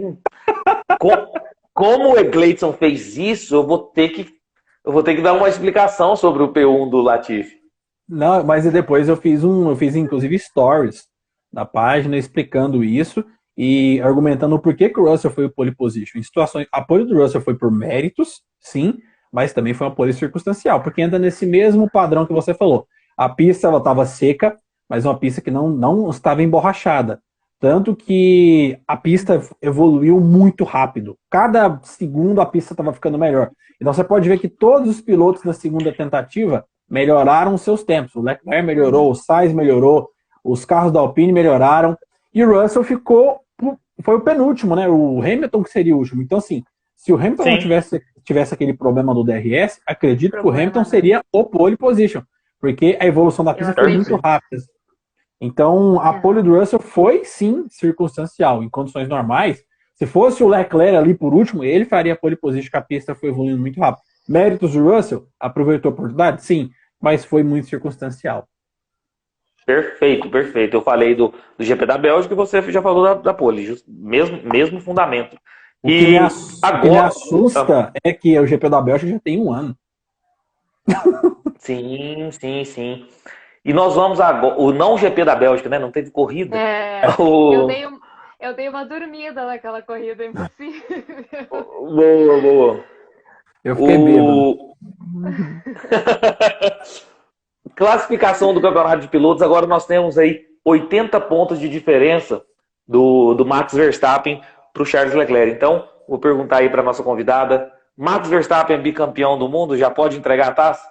como o Egleitson fez isso, eu vou ter que dar uma explicação sobre o P1 do Latifi. Não, mas depois eu fiz inclusive stories na página explicando isso e argumentando por que o Russell foi o pole position. Em situações, a pole do Russell foi por méritos, sim, mas também foi uma pole circunstancial, porque entra nesse mesmo padrão que você falou. A pista ela estava seca, mas uma pista que não estava emborrachada. Tanto que a pista evoluiu muito rápido. Cada segundo a pista estava ficando melhor. Então você pode ver que todos os pilotos na segunda tentativa melhoraram seus tempos. O Leclerc melhorou, o Sainz melhorou, os carros da Alpine melhoraram. E o Russell foi o penúltimo, né? O Hamilton que seria o último. Então, assim, se o Hamilton não tivesse aquele problema do DRS, acredito que o Hamilton seria o pole position. Porque a evolução da pista foi muito rápida. Então, a pole do Russell foi, sim, circunstancial. Em condições normais, se fosse o Leclerc ali por último, ele faria a pole position, que a pista foi evoluindo muito rápido. Méritos do Russell, aproveitou a oportunidade? Sim, mas foi muito circunstancial. Perfeito, perfeito. Eu falei do GP da Bélgica e você já falou da pole, mesmo fundamento. O que me assusta é que o GP da Bélgica já tem 1 ano. Sim, sim, sim. E nós vamos agora. O não GP da Bélgica, né? Não teve corrida. Eu dei uma dormida naquela corrida, impossível. Boa, boa. Eu fiquei bêbado. Classificação do campeonato de pilotos. Agora nós temos aí 80 pontos de diferença do Max Verstappen para o Charles Leclerc. Então, vou perguntar aí para nossa convidada. Max Verstappen, bicampeão do mundo, já pode entregar a taça?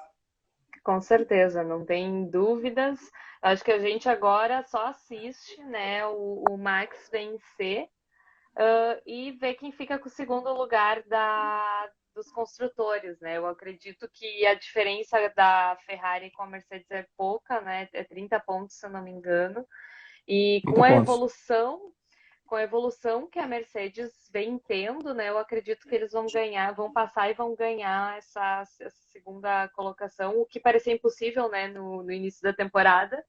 Com certeza, não tem dúvidas. Acho que a gente agora só assiste, né, o Max vencer e ver quem fica com o segundo lugar dos construtores, né? Eu acredito que a diferença da Ferrari com a Mercedes é pouca, né? É 30 pontos, se eu não me engano. E com a evolução que a Mercedes vem tendo, né? Eu acredito que eles vão passar e vão ganhar essa segunda colocação, o que parecia impossível, né, no início da temporada.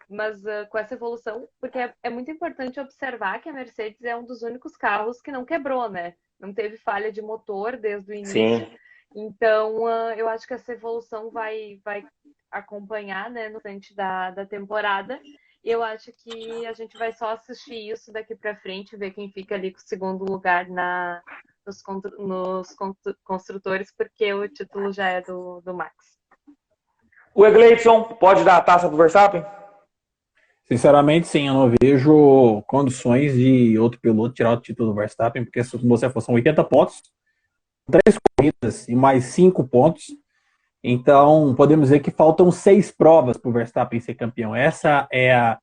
Mas com essa evolução, porque é muito importante observar que a Mercedes é um dos únicos carros que não quebrou, né? Não teve falha de motor desde o início. Sim. Então, eu acho que essa evolução vai acompanhar, né, no frente da temporada. E eu acho que a gente vai só assistir isso daqui para frente, ver quem fica ali com o segundo lugar nos construtores, porque o título já é do Max. O Egleison pode dar a taça pro Verstappen? Sinceramente, sim, eu não vejo condições de outro piloto tirar o título do Verstappen, porque se você for, são 80 pontos, 3 corridas e mais 5 pontos. Então, podemos dizer que faltam 6 provas para o Verstappen ser campeão. Essa é a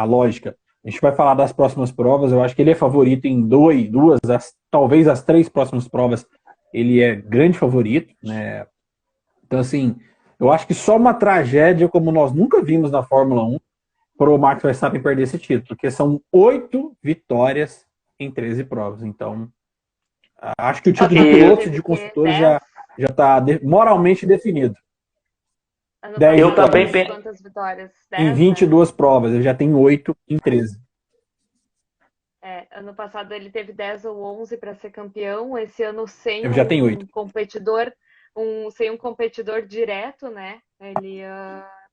lógica. A gente vai falar das próximas provas. Eu acho que ele é favorito em talvez as 3 próximas provas. Ele é grande favorito, né? Então, assim, eu acho que só uma tragédia, como nós nunca vimos na Fórmula 1, para o Max Verstappen perder esse título, porque são 8 vitórias em 13 provas. Então, acho que o título de pilotos e de construtores já está moralmente definido. Eu também penso. Quantas vitórias? 10, em 22 provas, ele já tem 8 em 13. Ano passado ele teve 10 ou 11 para ser campeão. Esse ano sem já tem 8. Sem um competidor direto, né? Ele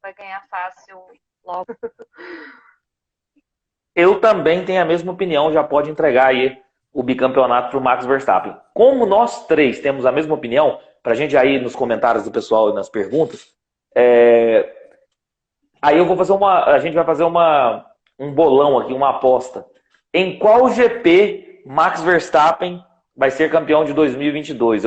vai ganhar fácil logo. Eu também tenho a mesma opinião, já pode entregar aí o bicampeonato para o Max Verstappen. Como nós 3 temos a mesma opinião, para a gente aí nos comentários do pessoal e nas perguntas, aí a gente vai fazer um bolão aqui, uma aposta. Em qual GP Max Verstappen vai ser campeão de 2022?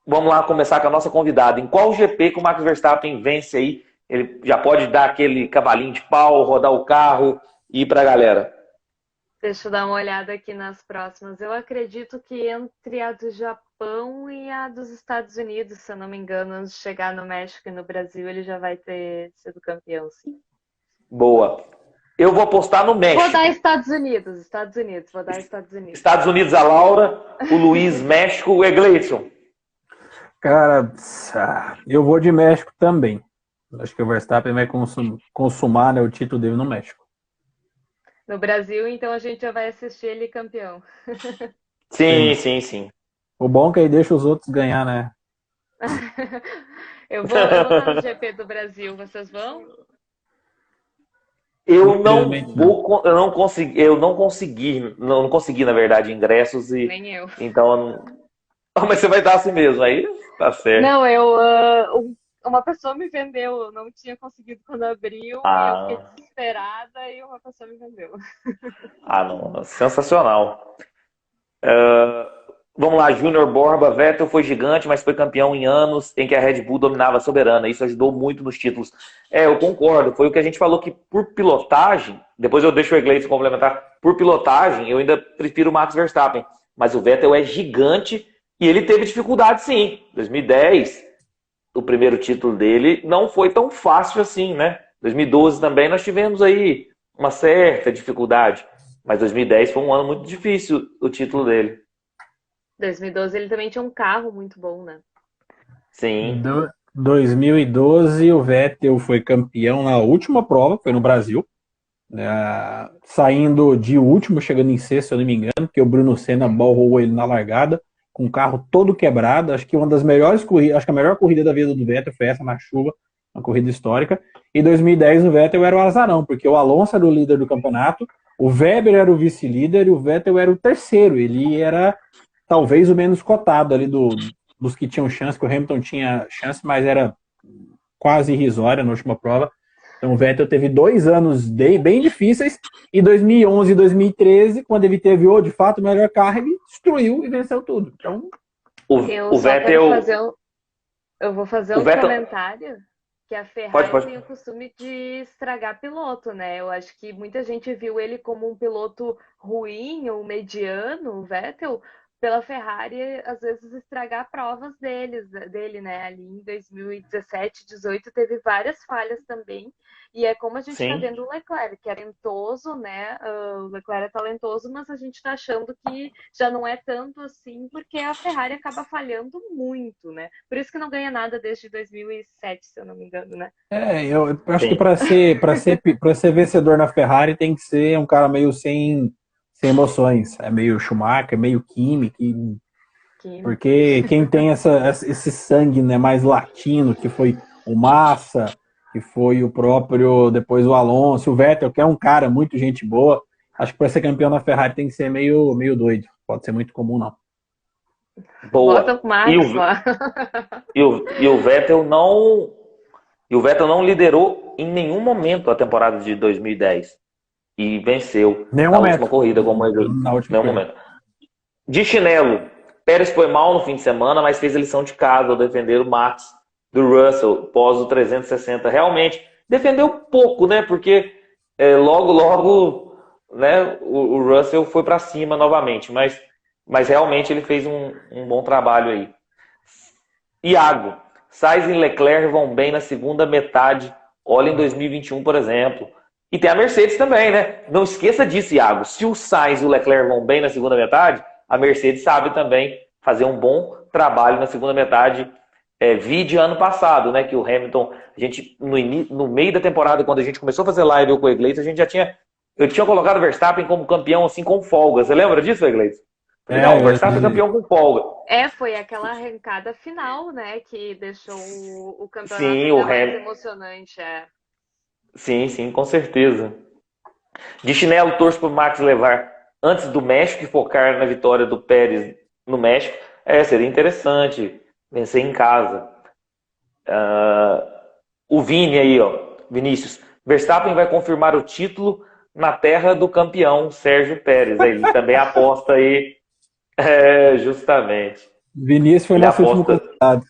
Vamos lá começar com a nossa convidada. Em qual GP que o Max Verstappen vence aí? Ele já pode dar aquele cavalinho de pau, rodar o carro e ir para a galera. Deixa eu dar uma olhada aqui nas próximas. Eu acredito que entre a do Japão e a dos Estados Unidos, se eu não me engano, antes de chegar no México e no Brasil, ele já vai ter sido campeão, sim. Boa. Eu vou apostar no México. Vou dar Estados Unidos. Vou dar Estados Unidos. Estados Unidos, a Laura. O Luiz, México. O Egleison. Cara, eu vou de México também. Acho que o Verstappen vai consumar, né, o título dele no México. No Brasil, então a gente já vai assistir ele campeão. Sim. O bom é que aí deixa os outros ganhar, né? eu vou estar no GP do Brasil. Vocês vão? Eu não consegui, na verdade, ingressos. Nem eu. Então, Mas você vai dar assim mesmo, aí tá certo. Não, uma pessoa me vendeu, eu não tinha conseguido quando abriu, e eu fiquei Ah, desesperada e uma pessoa me vendeu. não, sensacional. Vamos lá, Júnior Borba, Vettel foi gigante, mas foi campeão em anos em que a Red Bull dominava a soberana. Isso ajudou muito nos títulos. Eu concordo. Foi o que a gente falou que por pilotagem, depois eu deixo o Iglesias complementar, por pilotagem, eu ainda prefiro o Max Verstappen. Mas o Vettel é gigante e ele teve dificuldade sim. 2010, o primeiro título dele não foi tão fácil assim, né? 2012 também nós tivemos aí uma certa dificuldade. Mas 2010 foi um ano muito difícil o título dele. 2012 ele também tinha um carro muito bom, né? Sim. 2012, o Vettel foi campeão na última prova, foi no Brasil, saindo de último, chegando em sexto, se eu não me engano, porque o Bruno Senna barrou ele na largada, com o carro todo quebrado. Acho que uma das melhores corridas, acho que a melhor corrida da vida do Vettel foi essa na chuva, uma corrida histórica. E 2010 o Vettel era o azarão, porque o Alonso era o líder do campeonato, o Weber era o vice-líder e o Vettel era o terceiro. Ele era talvez o menos cotado ali dos que tinham chance, que o Hamilton tinha chance, mas era quase irrisória na última prova. Então o Vettel teve 2 anos bem difíceis, e 2011 e 2013, quando ele teve de fato o melhor carro, ele destruiu e venceu tudo. Então, O Vettel. Eu vou fazer O um Vettel. comentário que a Ferrari Pode. tem o costume de estragar piloto, né? Eu acho que muita gente viu ele como um piloto ruim ou mediano, o Vettel, pela Ferrari, às vezes estragar provas dele, né? Ali em 2017, 18, teve várias falhas também. E é como a gente está Sim. vendo o Leclerc, que é talentoso, né? O Leclerc é talentoso, mas a gente está achando que já não é tanto assim, porque a Ferrari acaba falhando muito, né? Por isso que não ganha nada desde 2007, se eu não me engano, né? eu acho que Sim. para ser vencedor na Ferrari tem que ser um cara meio sem emoções. É meio Schumacher, meio Kimi, porque quem tem esse sangue, né, mais latino, que foi o Massa, que foi o próprio, depois o Alonso, o Vettel, que é um cara muito gente boa, acho que para ser campeão na Ferrari tem que ser meio doido. Pode ser muito comum, não. Boa. Bota o Max lá. E o Vettel não. E o Vettel não liderou em nenhum momento a temporada de 2010. E venceu na última corrida, como ele. Na última nenhum momento. De chinelo, Pérez foi mal no fim de semana, mas fez a lição de casa ao defender o Max do Russell pós o 360. Realmente, defendeu pouco, né? Porque logo, né, o Russell foi para cima novamente. Mas realmente ele fez um bom trabalho aí. Iago, Sainz e Leclerc vão bem na segunda metade. Olha em 2021, por exemplo. E tem a Mercedes também, né? Não esqueça disso, Iago. Se o Sainz e o Leclerc vão bem na segunda metade, a Mercedes sabe também fazer um bom trabalho na segunda metade. Vide ano passado, né? Que o Hamilton, a gente, no meio da temporada, quando a gente começou a fazer live com o Iglesias, a gente eu tinha colocado o Verstappen como campeão, assim, com folga. Você lembra disso, Iglesias? Não, o Verstappen é campeão com folga. Foi aquela arrancada final, né? Que deixou o campeonato Sim, ainda mais emocionante. Sim, com certeza. De chinelo, torço para o Max levar antes do México e focar na vitória do Pérez no México. Seria interessante vencer em casa. O Vini aí, Vinícius. Verstappen vai confirmar o título na terra do campeão Sérgio Pérez. Ele também aposta aí. Justamente. Vinícius foi nosso último convidado.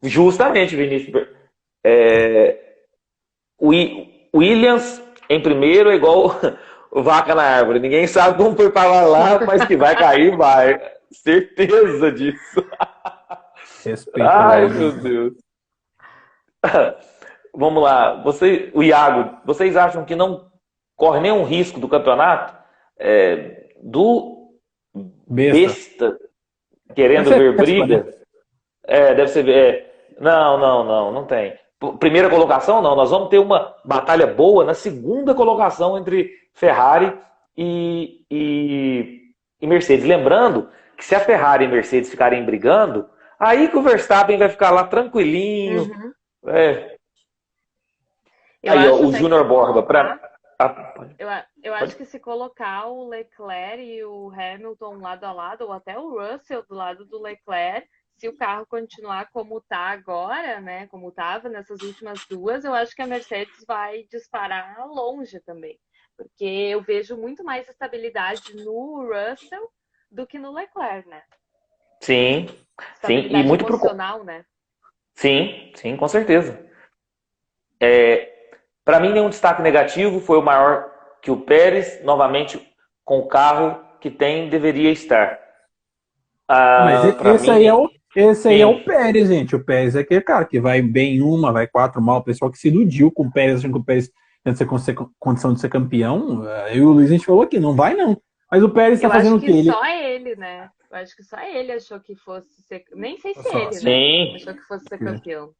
Justamente, Vinícius. Williams em primeiro é igual vaca na árvore. Ninguém sabe como foi parar lá, mas que vai cair, vai. Certeza disso. Respeito. Ai, meu Deus. Vamos lá. O Iago, vocês acham que não corre nenhum risco do campeonato? Do besta querendo ver briga? Deve ser. Não tem. Primeira colocação, não. Nós vamos ter uma batalha boa na segunda colocação entre Ferrari e Mercedes. Lembrando que se a Ferrari e a Mercedes ficarem brigando, aí que o Verstappen vai ficar lá tranquilinho. Uhum. Aí, o Júnior Borba. Ah, pode, Eu acho pode. que se colocar o Leclerc e o Hamilton lado a lado, ou até o Russell do lado do Leclerc, se o carro continuar como está agora, né, como estava nessas últimas duas, eu acho que a Mercedes vai disparar longe também. Porque eu vejo muito mais estabilidade no Russell do que no Leclerc, né? Sim, sim, e Estabilidade muito emocional, né? sim, sim, com certeza. Para mim, nenhum destaque negativo, foi o maior que o Pérez, novamente com o carro que tem, deveria estar. Mas Para mim, esse aí é o sim, Pérez, gente. O Pérez é aquele cara que vai bem em uma, vai quatro mal. O pessoal que se iludiu com o Pérez, achando que o Pérez tem condição de ser campeão. Eu e o Luiz, a gente falou aqui, não vai não. Mas o Pérez está Eu fazendo acho o quê? que Ele, só ele, né? Eu acho que só ele achou que fosse ser. Nem sei se só, ele, né? sim. Achou que fosse ser campeão.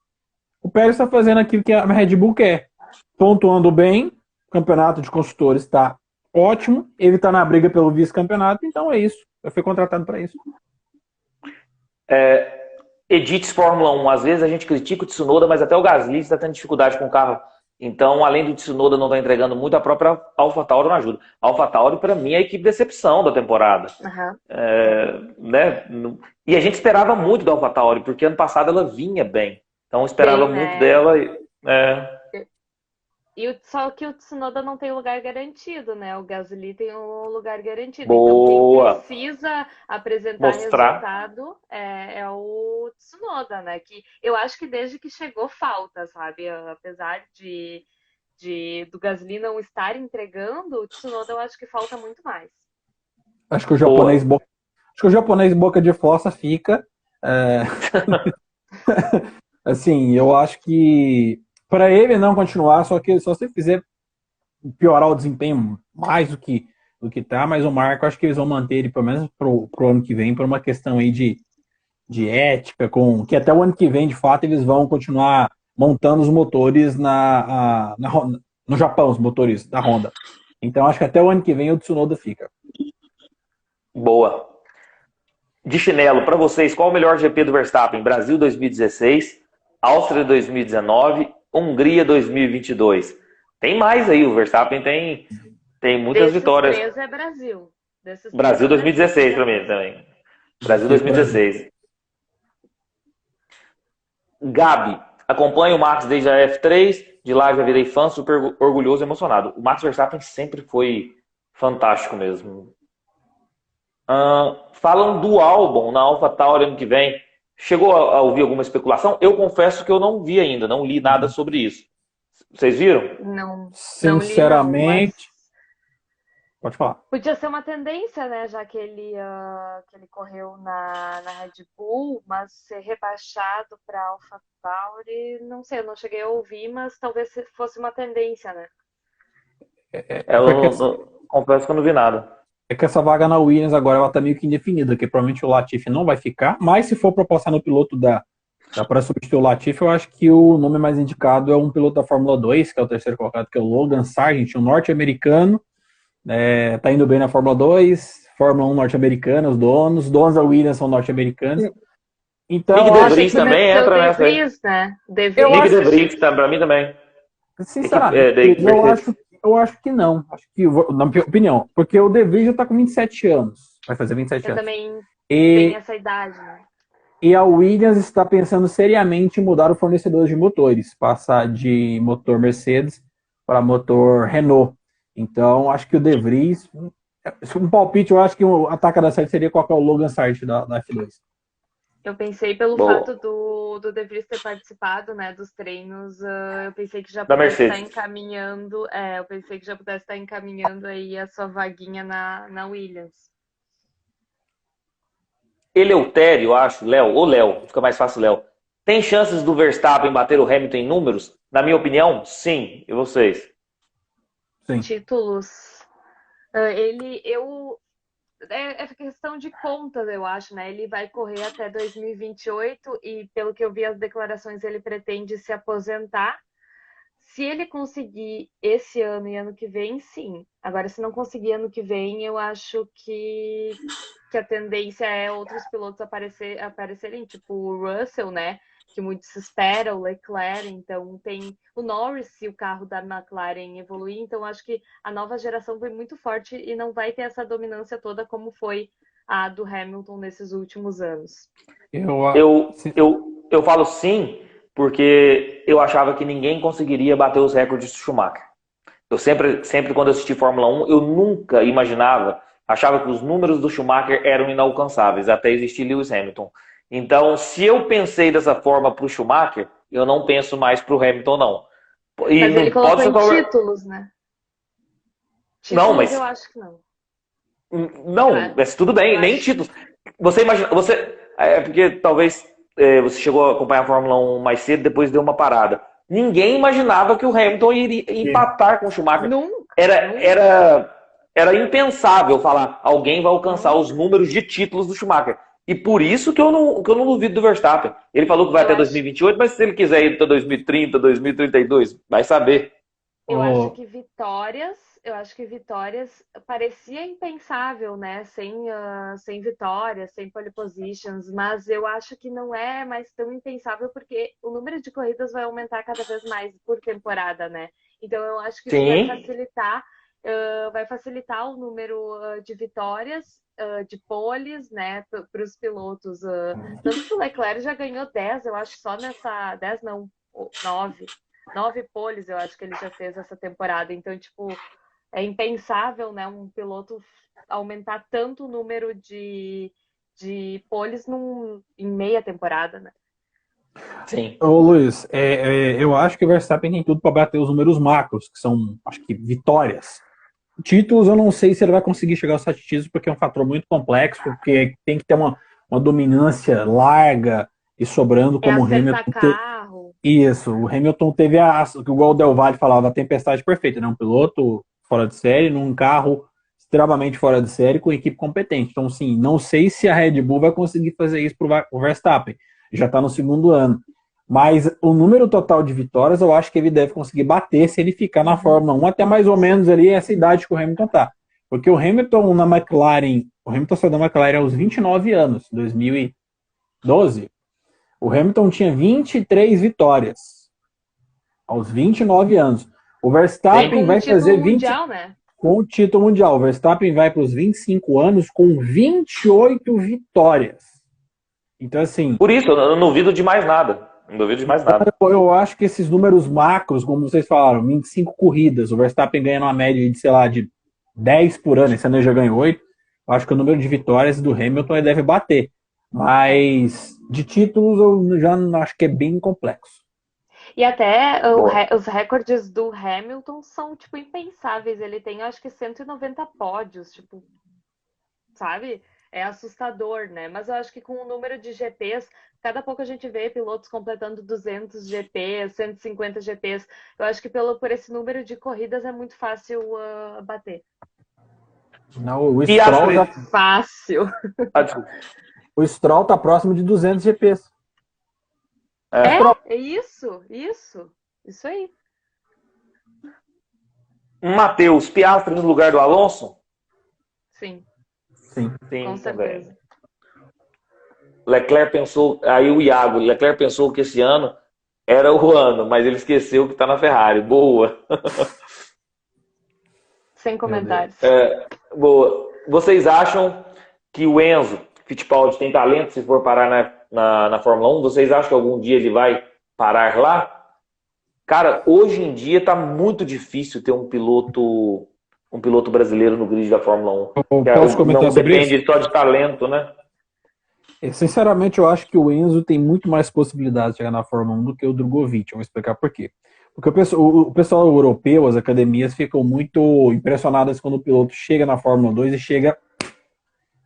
o Pérez está fazendo aquilo que a Red Bull quer. Pontuando bem, o campeonato de construtores está ótimo. Ele está na briga pelo vice-campeonato, então é isso. Eu fui contratado para isso. Edits Fórmula 1. Às vezes a gente critica o Tsunoda, mas até o Gasly está tendo dificuldade com o carro. Então, além do Tsunoda não estar entregando muito, a própria AlphaTauri não ajuda. A AlphaTauri, para mim, é a equipe decepção da temporada. Aham. Né? E a gente esperava muito da AlphaTauri, porque ano passado ela vinha bem. Então, eu esperava Bem, muito né? dela. Só que o Tsunoda não tem lugar garantido, né? O Gasly tem um lugar garantido. Então, quem Boa. precisa apresentar Mostrar. resultado é o Tsunoda, né? Que eu acho que desde que chegou falta, sabe? Apesar do Gasly não estar entregando, o Tsunoda eu acho que falta muito mais. Acho que o japonês, Boa. acho que o japonês boca de fossa fica. É, assim, eu acho que para ele não continuar, só que só se fizer piorar o desempenho mais do que tá, mas o Marco acho que eles vão manter ele pelo menos pro ano que vem, por uma questão aí de ética, com que até o ano que vem, de fato, eles vão continuar montando os motores no Japão, os motores da Honda. Então acho que até o ano que vem o Tsunoda fica. Boa. De chinelo, para vocês, qual o melhor GP do Verstappen? Brasil 2016, Áustria 2019, Hungria 2022. Tem mais aí, o Verstappen tem muitas Desses vitórias. três é Brasil. Desses três é Brasil Brasil, com 2016 para mim certeza. também. Brasil Fico Brasil. 2016. Gabi, acompanho o Max desde a F3, de lá já virei fã, super orgulhoso e emocionado. O Max Verstappen sempre foi fantástico mesmo. Falam do álbum na AlphaTauri ano que vem. Chegou a ouvir alguma especulação? Eu confesso que eu não vi ainda, não li nada sobre isso. Vocês viram? Não, não li não, mas Sinceramente, pode falar. podia ser uma tendência, né? Já que ele correu na Red Bull, mas ser rebaixado para AlphaTauri, não sei, eu não cheguei a ouvir, mas talvez fosse uma tendência, né? Eu confesso que eu não vi nada. É que essa vaga na Williams agora ela tá meio que indefinida, que provavelmente o Latifi não vai ficar, mas se for proposta no piloto da para substituir o Latifi, eu acho que o nome mais indicado é um piloto da Fórmula 2, que é o terceiro colocado, que é o Logan Sargent, um norte-americano, tá indo bem na Fórmula 2, Fórmula 1 norte-americana, os donos da Williams são norte-americanos. Então, Nick eu De acho Vries Tem que também meter o entra De nessa aí. Vries, né? De eu Nick Vries. acho, De Vries, tá, pra mim também. sinceramente, Da equipe Mercedes. eu acho que não. Acho que, na minha opinião, porque o De Vries já tá com 27 anos, vai fazer 27 Eu anos. também tenho E essa idade, né? E a Williams está pensando seriamente em mudar o fornecedor de motores, passar de motor Mercedes para motor Renault. Então, acho que o De Vries, um palpite, eu acho que a taca da certo seria colocar o Logan Sargent da F2. Eu pensei pelo Boa. fato do De Vries ter participado, né, dos treinos, eu pensei que já Da pudesse estar Mercedes. encaminhando, eu pensei que já pudesse estar encaminhando aí a sua vaguinha na Williams. Eleutério, acho, Léo, ou Léo, fica mais fácil Léo. Tem chances do Verstappen bater o Hamilton em números? Na minha opinião, sim. E vocês? Sim. Títulos. Eu é questão de contas, eu acho, né? Ele vai correr até 2028 e, pelo que eu vi as declarações, ele pretende se aposentar. Se ele conseguir esse ano e ano que vem, sim. Agora, se não conseguir ano que vem, eu acho que a tendência é outros pilotos aparecerem, tipo o Russell, né? que muito se espera, o Leclerc, então tem o Norris, se o carro da McLaren evoluir, então acho que a nova geração vem muito forte e não vai ter essa dominância toda como foi a do Hamilton nesses últimos anos. Eu falo sim, porque eu achava que ninguém conseguiria bater os recordes do Schumacher. Eu sempre quando assisti Fórmula 1, eu nunca imaginava, achava que os números do Schumacher eram inalcançáveis, até existir Lewis Hamilton. Então, se eu pensei dessa forma para o Schumacher, eu não penso mais para o Hamilton, não. E mas ele não colocou pode em títulos, né? Títulos, não, mas eu acho que não. não, mas tudo bem, nem títulos. Você imagina, porque talvez você chegou a acompanhar a Fórmula 1 mais cedo, depois deu uma parada. Ninguém imaginava que o Hamilton iria empatar com o Schumacher. Nunca. Era impensável falar, alguém vai alcançar os números de títulos do Schumacher. E por isso que eu não duvido do Verstappen. Ele falou que vai até 2028, mas se ele quiser ir até 2030, 2032, vai saber. Eu acho que vitórias parecia impensável, né? Sem vitórias, sem pole positions, mas eu acho que não é mais tão impensável porque o número de corridas vai aumentar cada vez mais por temporada, né? Então eu acho que isso vai facilitar o número de vitórias, de poles, né, para os pilotos. Tanto que o Leclerc já ganhou 10, eu acho, só nessa 10 não, 9 poles eu acho que ele já fez essa temporada. Então, tipo, é impensável, né, um piloto aumentar tanto o número de poles em meia temporada, né? Sim. Ô Luiz, eu acho que o Verstappen tem tudo para bater os números macros, que são, acho que, vitórias. Títulos, eu não sei se ele vai conseguir chegar aos 7 títulos, porque é um fator muito complexo, porque tem que ter uma dominância larga e sobrando, como o Hamilton. Carro. Isso, o Hamilton teve igual o Del Valle falava, a tempestade perfeita, né? Um piloto fora de série, num carro extremamente fora de série, com equipe competente. Então, sim, não sei se a Red Bull vai conseguir fazer isso para o Verstappen. Já está no segundo ano. Mas o número total de vitórias, eu acho que ele deve conseguir bater se ele ficar na Fórmula 1 até mais ou menos ali essa idade que o Hamilton tá. Porque o Hamilton na McLaren, o Hamilton saiu da McLaren aos 29 anos, 2012. O Hamilton tinha 23 vitórias aos 29 anos. O Verstappen vai fazer 20 mundial, né? Com o título mundial. O Verstappen vai para os 25 anos com 28 vitórias. Então, assim... Por isso, eu não duvido de mais nada. Não duvido de mais nada. Eu acho que esses números macros, como vocês falaram, 25 corridas, o Verstappen ganha uma média de, sei lá, de 10 por ano, esse ano ele já ganhou 8. Eu acho que o número de vitórias do Hamilton ele deve bater. Mas de títulos eu já acho que é bem complexo. E até os recordes do Hamilton são, tipo, impensáveis. Ele tem, acho que, 190 pódios, tipo, sabe? É assustador, né? Mas eu acho que com o número de GPs, cada pouco a gente vê pilotos completando 200 GPs, 150 GPs. Eu acho que por esse número de corridas é muito fácil bater. Não, o Stroll tá fácil. O Stroll tá próximo de 200 GPs. É isso aí. Matheus, Piastri no lugar do Alonso? Sim. Sim, com certeza. Leclerc pensou que esse ano era o ano, mas ele esqueceu que tá na Ferrari. Boa. Sem comentários. Boa. Vocês acham que o Enzo Fittipaldi tem talento se for parar na Fórmula 1? Vocês acham que algum dia ele vai parar lá? Cara, hoje em dia tá muito difícil ter um piloto brasileiro no grid da Fórmula 1. Não depende só de talento, né? Sinceramente, eu acho que o Enzo tem muito mais possibilidades de chegar na Fórmula 1 do que o Drogovic. Eu vou explicar por quê. Porque o pessoal europeu, as academias, ficam muito impressionadas quando o piloto chega na Fórmula 2 e chega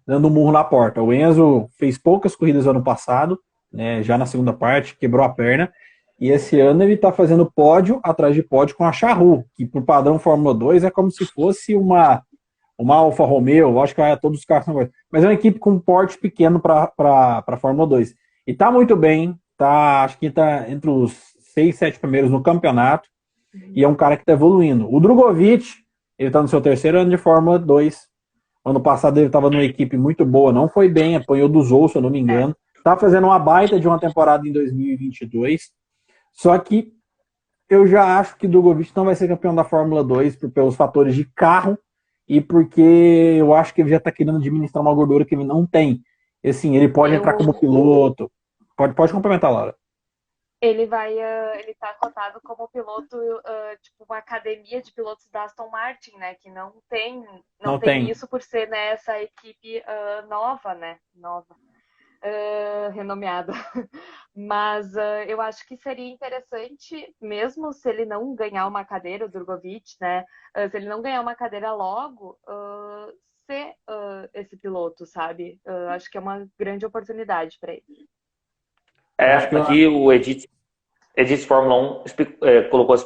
dando um murro na porta. O Enzo fez poucas corridas ano passado, né, já na segunda parte, quebrou a perna. E esse ano ele está fazendo pódio atrás de pódio com a Charrua, que pro padrão Fórmula 2 é como se fosse uma Alfa Romeo, acho que vai a todos os carros. Mas é uma equipe com um porte pequeno para a Fórmula 2. E está muito bem, acho que está entre os 6, 7 primeiros no campeonato, e é um cara que está evoluindo. O Drogovic, ele está no seu terceiro ano de Fórmula 2. Ano passado ele estava numa equipe muito boa, não foi bem, apanhou do Zou, se eu não me engano. tá fazendo uma baita de uma temporada em 2022, só que eu já acho que Drogovic não vai ser campeão da Fórmula 2 pelos fatores de carro e porque eu acho que ele já está querendo administrar uma gordura que ele não tem. E, assim, ele pode entrar como piloto. Pode complementar, Laura. Ele tá cotado como piloto, tipo uma academia de pilotos da Aston Martin, né? Que não tem isso por ser nessa equipe nova, né? Renomeada. Mas eu acho que seria interessante, mesmo se ele não ganhar uma cadeira, o Drogovic, né? Se ele não ganhar uma cadeira logo, ser esse piloto, sabe? Acho que é uma grande oportunidade para ele. Aqui o Edith Fórmula 1 colocou as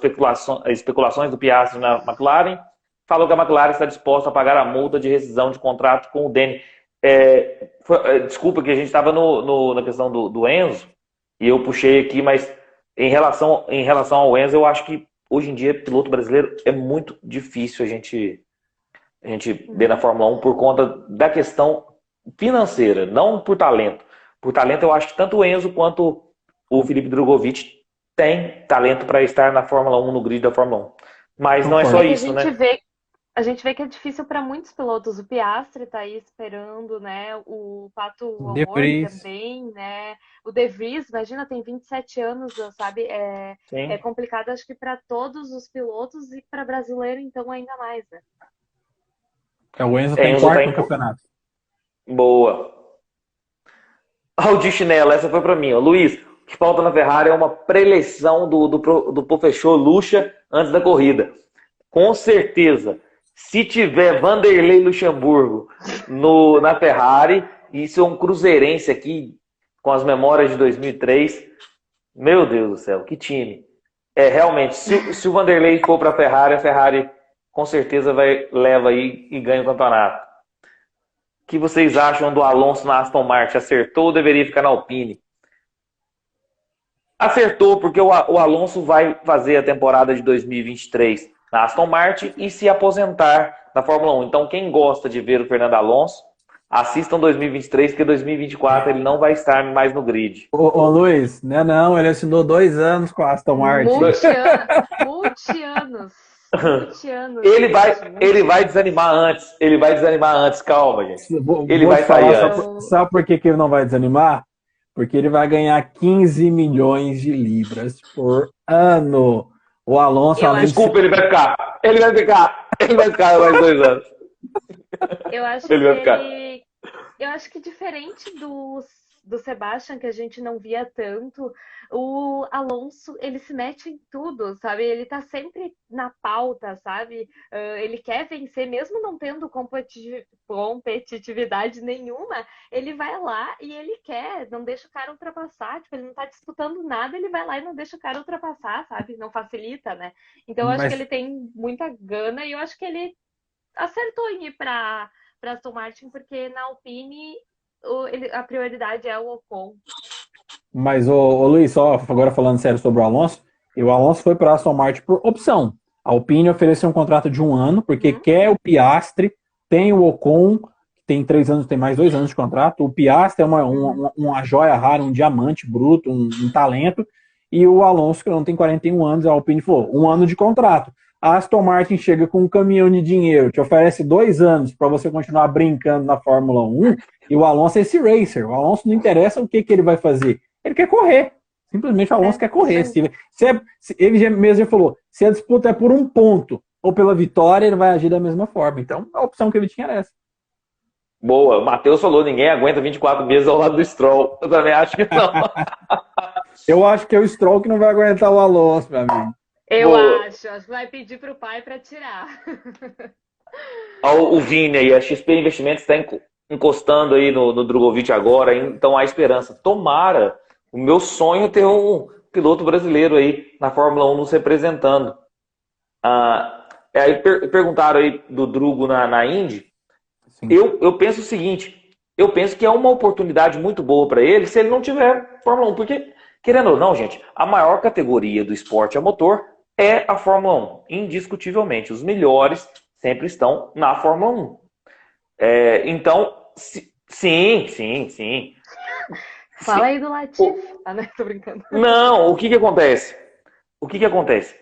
especulações do Piastri na McLaren, falou que a McLaren está disposta a pagar a multa de rescisão de contrato com o Danny. Desculpa que a gente estava na questão do Enzo, e eu puxei aqui, mas em relação ao Enzo, eu acho que hoje em dia, piloto brasileiro, é muito difícil a gente ver na Fórmula 1 por conta da questão financeira, não por talento. Por talento, eu acho que tanto o Enzo quanto o Felipe Drogovic tem talento para estar na Fórmula 1, no grid da Fórmula 1. Mas não é só isso, né? A gente vê que é difícil para muitos pilotos. O Piastri está aí esperando, né? O Pato O'Ward também, né? O De Vries, imagina, tem 27 anos, sabe? É complicado, acho que para todos os pilotos e para brasileiro, então, ainda mais, né? O Enzo tem quarto no campeonato. Boa. O de chinelo, essa foi para mim. Luiz, o que falta na Ferrari é uma preeleição do professor Lucha antes da corrida. Com certeza. Se tiver Vanderlei Luxemburgo na Ferrari, isso é um cruzeirense aqui, com as memórias de 2003. Meu Deus do céu, que time. Realmente, se o Vanderlei for para a Ferrari com certeza leva aí e ganha o campeonato. O que vocês acham do Alonso na Aston Martin? Acertou ou deveria ficar na Alpine? Acertou, porque o Alonso vai fazer a temporada de 2023 na Aston Martin e se aposentar na Fórmula 1. Então, quem gosta de ver o Fernando Alonso, assistam 2023, porque 2024 ele não vai estar mais no grid. Ô Luiz, não, ele assinou 2 anos com a Aston Martin. Multi-anos. Ele vai desanimar antes, calma, gente. Ele vai sair antes. Sabe por que ele não vai desanimar? Porque ele vai ganhar 15 milhões de libras por ano. O Alonso... Desculpa, ele vai ficar mais 2 anos. Eu acho que diferente do Sebastian, que a gente não via tanto, o Alonso, ele se mete em tudo, sabe? Ele tá sempre na pauta, sabe? Ele quer vencer, mesmo não tendo competitividade nenhuma, ele vai lá e ele não deixa o cara ultrapassar, tipo, ele não tá disputando nada, ele vai lá e não deixa o cara ultrapassar, sabe? Não facilita, né? Então eu acho que ele tem muita gana e eu acho que ele acertou em ir para Aston Martin, porque na Alpine a prioridade é o Ocon. Mas, ô Luiz, só agora falando sério sobre o Alonso, o Alonso foi para a Aston Martin por opção. A Alpine ofereceu um contrato de 1 ano, porque quer o Piastri, tem o Ocon, que tem 3 anos, tem mais 2 anos de contrato. O Piastri é uma joia rara, um diamante bruto, um talento. E o Alonso, que não tem 41 anos, a Alpine falou, 1 ano de contrato. A Aston Martin chega com um caminhão de dinheiro, te oferece 2 anos para você continuar brincando na Fórmula 1, e o Alonso é esse racer. O Alonso não interessa o que ele vai fazer. Ele quer correr. Simplesmente o Alonso quer correr. Ele mesmo já falou, se a disputa é por 1 ponto ou pela vitória, ele vai agir da mesma forma. Então, a opção que ele tinha era essa. Boa. O Matheus falou, ninguém aguenta 24 meses ao lado do Stroll. Eu também acho que não. Eu acho que é o Stroll que não vai aguentar o Alonso, meu amigo. Eu acho que vai pedir pro pai para tirar. O Vini aí, a XP Investimentos está encostando aí no Drogovic agora, então há esperança. Tomara. O meu sonho é ter um piloto brasileiro aí na Fórmula 1 nos representando. Aí perguntaram aí do Drugo na Indy. Eu penso o seguinte, eu penso que é uma oportunidade muito boa para ele se ele não tiver Fórmula 1, porque, querendo ou não, gente, a maior categoria do esporte a motor é a Fórmula 1, indiscutivelmente. Os melhores sempre estão na Fórmula 1. Então, sim. Fala aí do Latifi. Ah, não, tô brincando. Não, o que que acontece? O que que acontece?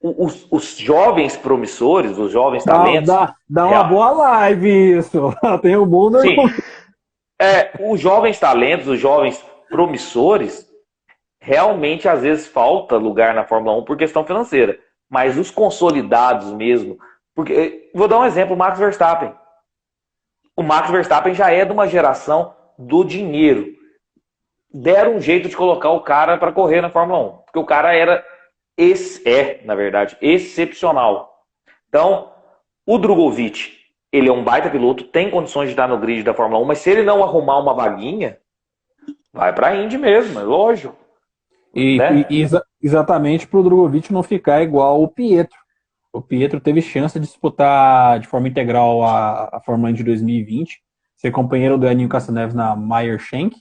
Os jovens promissores, os jovens talentos. Dá uma boa live isso. Tem o mundo. Sim. Os jovens talentos, os jovens promissores, realmente às vezes falta lugar na Fórmula 1 por questão financeira. Mas os consolidados mesmo. Porque, vou dar um exemplo, o Max Verstappen. O Max Verstappen já é de uma geração do dinheiro. Deram um jeito de colocar o cara para correr na Fórmula 1. Porque o cara na verdade, excepcional. Então, o Drogovic, ele é um baita piloto, tem condições de estar no grid da Fórmula 1, mas se ele não arrumar uma vaguinha, vai para a Indy mesmo, é lógico. Né? Exatamente para o Drogovic não ficar igual o Pietro. O Pietro teve chance de disputar de forma integral a Fórmula 1 de 2020, ser companheiro do Aninho Castroneves na Meyer Shank,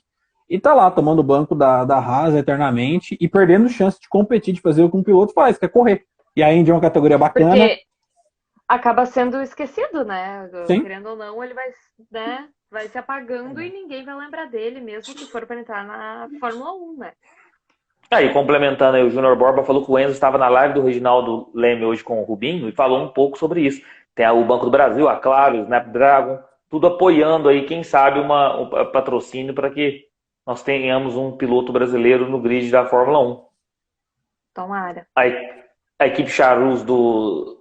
e tá lá tomando o banco da Haas eternamente e perdendo chance de competir, de fazer o que um piloto faz, que é correr. E a Indy é uma categoria bacana. Porque acaba sendo esquecido, né? Sim. Querendo ou não, ele vai, né, vai se apagando e ninguém vai lembrar dele, mesmo que for para entrar na Fórmula 1, né? Aí, complementando aí, o Júnior Borba falou que o Enzo estava na live do Reginaldo Leme hoje com o Rubinho e falou um pouco sobre isso. Tem o Banco do Brasil, a Claro, o Snapdragon, tudo apoiando aí, quem sabe, um patrocínio para que nós tenhamos um piloto brasileiro no grid da Fórmula 1. Tomara. A equipe Charrus do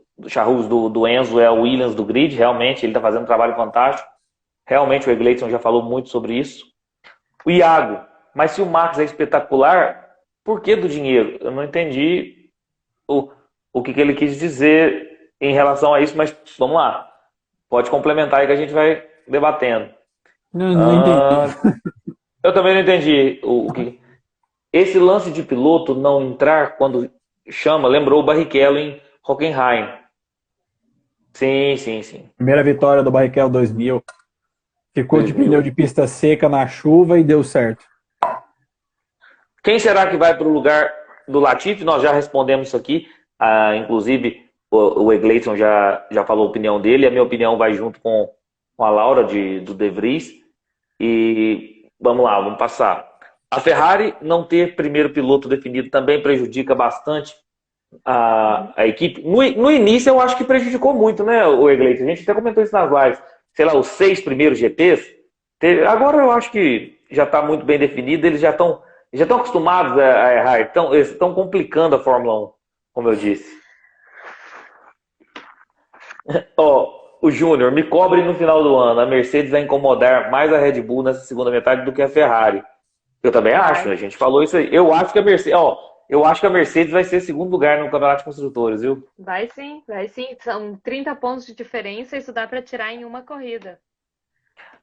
Enzo é o Williams do grid, realmente, ele está fazendo um trabalho fantástico. Realmente, o Egleison já falou muito sobre isso. O Iago, mas se o Max é espetacular, por que do dinheiro? Eu não entendi o que ele quis dizer em relação a isso, mas vamos lá. Pode complementar aí que a gente vai debatendo. Não entendi. Eu também não entendi o que. Esse lance de piloto não entrar quando chama, lembrou o Barrichello em Hockenheim. Sim. Primeira vitória do Barrichello 2000. Ficou de pneu de pista seca na chuva e deu certo. Quem será que vai para o lugar do Latifi? Nós já respondemos isso aqui. Inclusive, o Egleison já falou a opinião dele. A minha opinião vai junto com a Laura do De Vries. E vamos lá, vamos passar. A Ferrari não ter primeiro piloto definido também prejudica bastante a equipe. No início eu acho que prejudicou muito, né, o Egleison? A gente até comentou isso nas lives. Sei lá, os 6 primeiros GPs. Agora eu acho que já está muito bem definido. Eles já estão acostumados a errar. Eles estão complicando a Fórmula 1, como eu disse. O Júnior, me cobre no final do ano. A Mercedes vai incomodar mais a Red Bull nessa segunda metade do que a Ferrari. Eu também acho, a gente falou isso aí. Eu acho que a Mercedes vai ser segundo lugar no Campeonato de Construtores, viu? Vai sim. São 30 pontos de diferença, isso dá para tirar em uma corrida.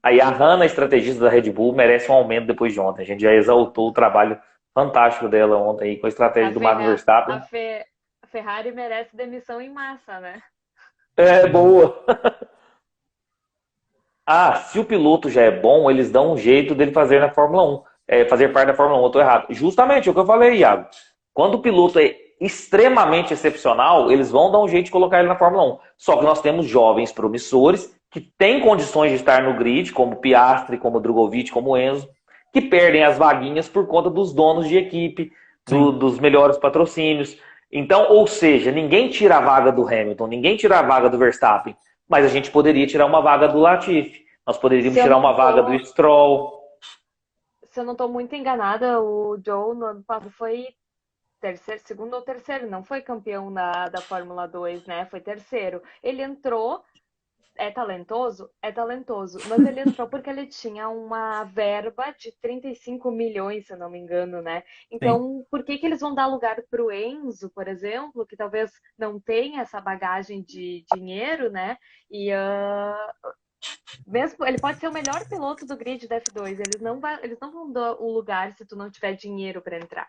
Aí a Hannah, estrategista da Red Bull, merece um aumento depois de ontem. A gente já exaltou o trabalho fantástico dela ontem aí com a estratégia do Max Verstappen. A Ferrari merece demissão em massa, né? É, boa. Se o piloto já é bom, eles dão um jeito dele fazer na Fórmula 1. Fazer parte da Fórmula 1, eu tô errado. Justamente o que eu falei, Iago. Quando o piloto é extremamente excepcional, eles vão dar um jeito de colocar ele na Fórmula 1. Só que nós temos jovens promissores que têm condições de estar no grid, como Piastri, como Drogovic, como Enzo, que perdem as vaguinhas por conta dos donos de equipe, dos melhores patrocínios. Então, ou seja, ninguém tira a vaga do Hamilton, ninguém tira a vaga do Verstappen, mas a gente poderia tirar uma vaga do Latifi, nós poderíamos tirar uma vaga do Stroll. Se eu não estou muito enganada, o Joe no ano passado foi segundo ou terceiro, não foi campeão da Fórmula 2, né? Foi terceiro. Ele entrou, é talentoso, mas ele entrou porque ele tinha uma verba de 35 milhões, se eu não me engano, né? Então, por que eles vão dar lugar para o Enzo, por exemplo, que talvez não tenha essa bagagem de dinheiro, né? E mesmo, ele pode ser o melhor piloto do grid da F2. Eles não vão dar o lugar se tu não tiver dinheiro para entrar.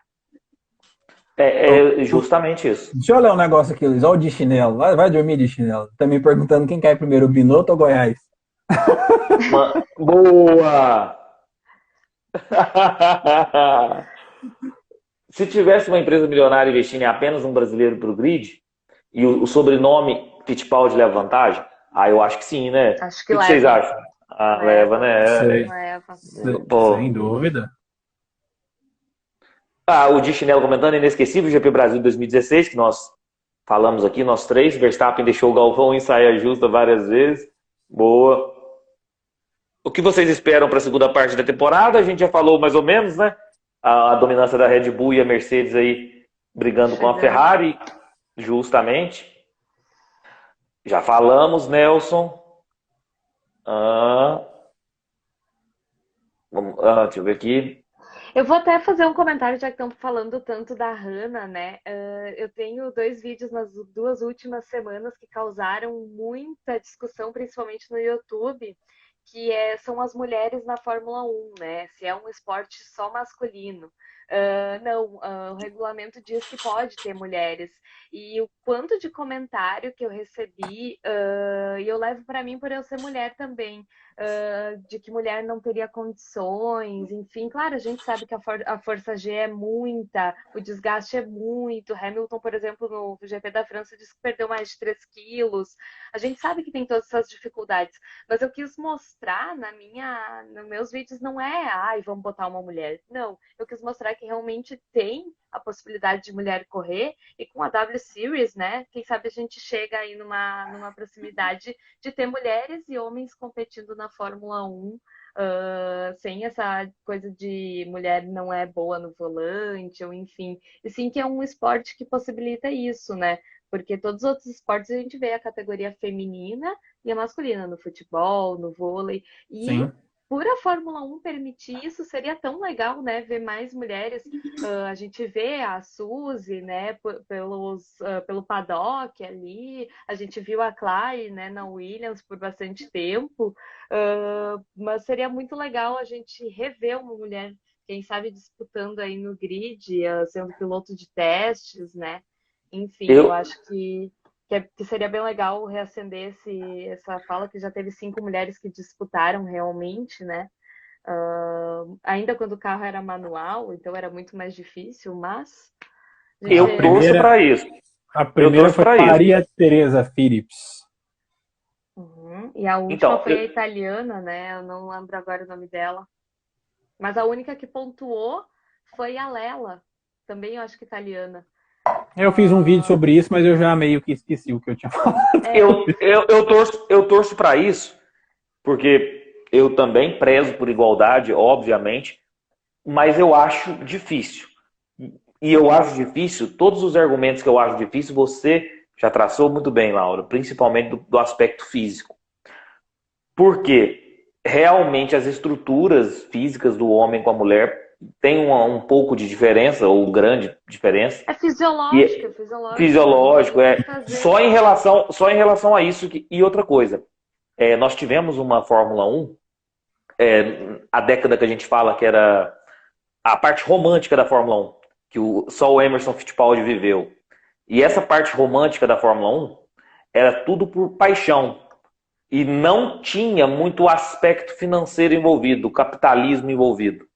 É justamente isso. Deixa eu olhar um negócio aqui, Luiz. Olha o de chinelo. Vai dormir de chinelo. Tá me perguntando quem cai primeiro, Binotto ou Goiás? Boa! Se tivesse uma empresa milionária investindo em apenas um brasileiro para o grid, e o sobrenome Fittipaldi leva vantagem, eu acho que sim, né? Acho que o que leva. vocês acham? Leva, né? Leva. Sem dúvida. O Di Chinelo comentando, inesquecível GP Brasil 2016, que nós falamos aqui, nós três. Verstappen deixou o Galvão em saia justa várias vezes. Boa. O que vocês esperam para a segunda parte da temporada? A gente já falou mais ou menos, né? A dominância da Red Bull e a Mercedes aí brigando com a Ferrari, justamente. Já falamos, Nelson. Deixa eu ver aqui. Eu vou até fazer um comentário, já que estamos falando tanto da Hannah, né? Eu tenho 2 vídeos nas 2 últimas semanas que causaram muita discussão, principalmente no YouTube, que são as mulheres na Fórmula 1, né? Se é um esporte só masculino. Não, o regulamento diz que pode ter mulheres. E o quanto de comentário que eu recebi, e eu levo para mim por eu ser mulher também, de que mulher não teria condições, enfim, claro, a gente sabe que a força G é muita, o desgaste é muito. Hamilton, por exemplo, no GP da França, disse que perdeu mais de 3 quilos. A gente sabe que tem todas essas dificuldades, mas eu quis mostrar nos meus vídeos, não é, vamos botar uma mulher. Não, eu quis mostrar que realmente tem a possibilidade de mulher correr, e com a W Series, né, quem sabe a gente chega aí numa proximidade de ter mulheres e homens competindo na Fórmula 1, sem essa coisa de mulher não é boa no volante, ou enfim, e sim que é um esporte que possibilita isso, né, porque todos os outros esportes a gente vê a categoria feminina e a masculina, no futebol, no vôlei, e Sim. por a Fórmula 1 permitir isso, seria tão legal, né, ver mais mulheres. A gente vê a Suzy, né, pelo paddock ali, a gente viu a Clary, né, na Williams por bastante tempo, mas seria muito legal a gente rever uma mulher, quem sabe disputando aí no grid, sendo piloto de testes, né, enfim, eu acho que seria bem legal reacender essa fala, que já teve 5 mulheres que disputaram realmente, né? Ainda quando o carro era manual, então era muito mais difícil, mas... Eu torço para isso. A primeira foi Maria Teresa Phillips. E a última foi a italiana, né? Eu não lembro agora o nome dela. Mas a única que pontuou foi a Lela, também eu acho que italiana. Eu fiz um vídeo sobre isso, mas eu já meio que esqueci o que eu tinha falado. Eu torço para isso, porque eu também prezo por igualdade, obviamente, mas eu acho difícil. E eu acho difícil, todos os argumentos que eu acho difícil, você já traçou muito bem, Laura, principalmente do aspecto físico. Porque realmente as estruturas físicas do homem com a mulher tem um pouco de diferença, ou grande diferença. É fisiológico. Fisiológico, Só em relação a isso. E outra coisa, nós tivemos uma Fórmula 1, a década que a gente fala que era a parte romântica da Fórmula 1, que só o Emerson Fittipaldi viveu. E essa parte romântica da Fórmula 1 era tudo por paixão. E não tinha muito aspecto financeiro envolvido, o capitalismo envolvido.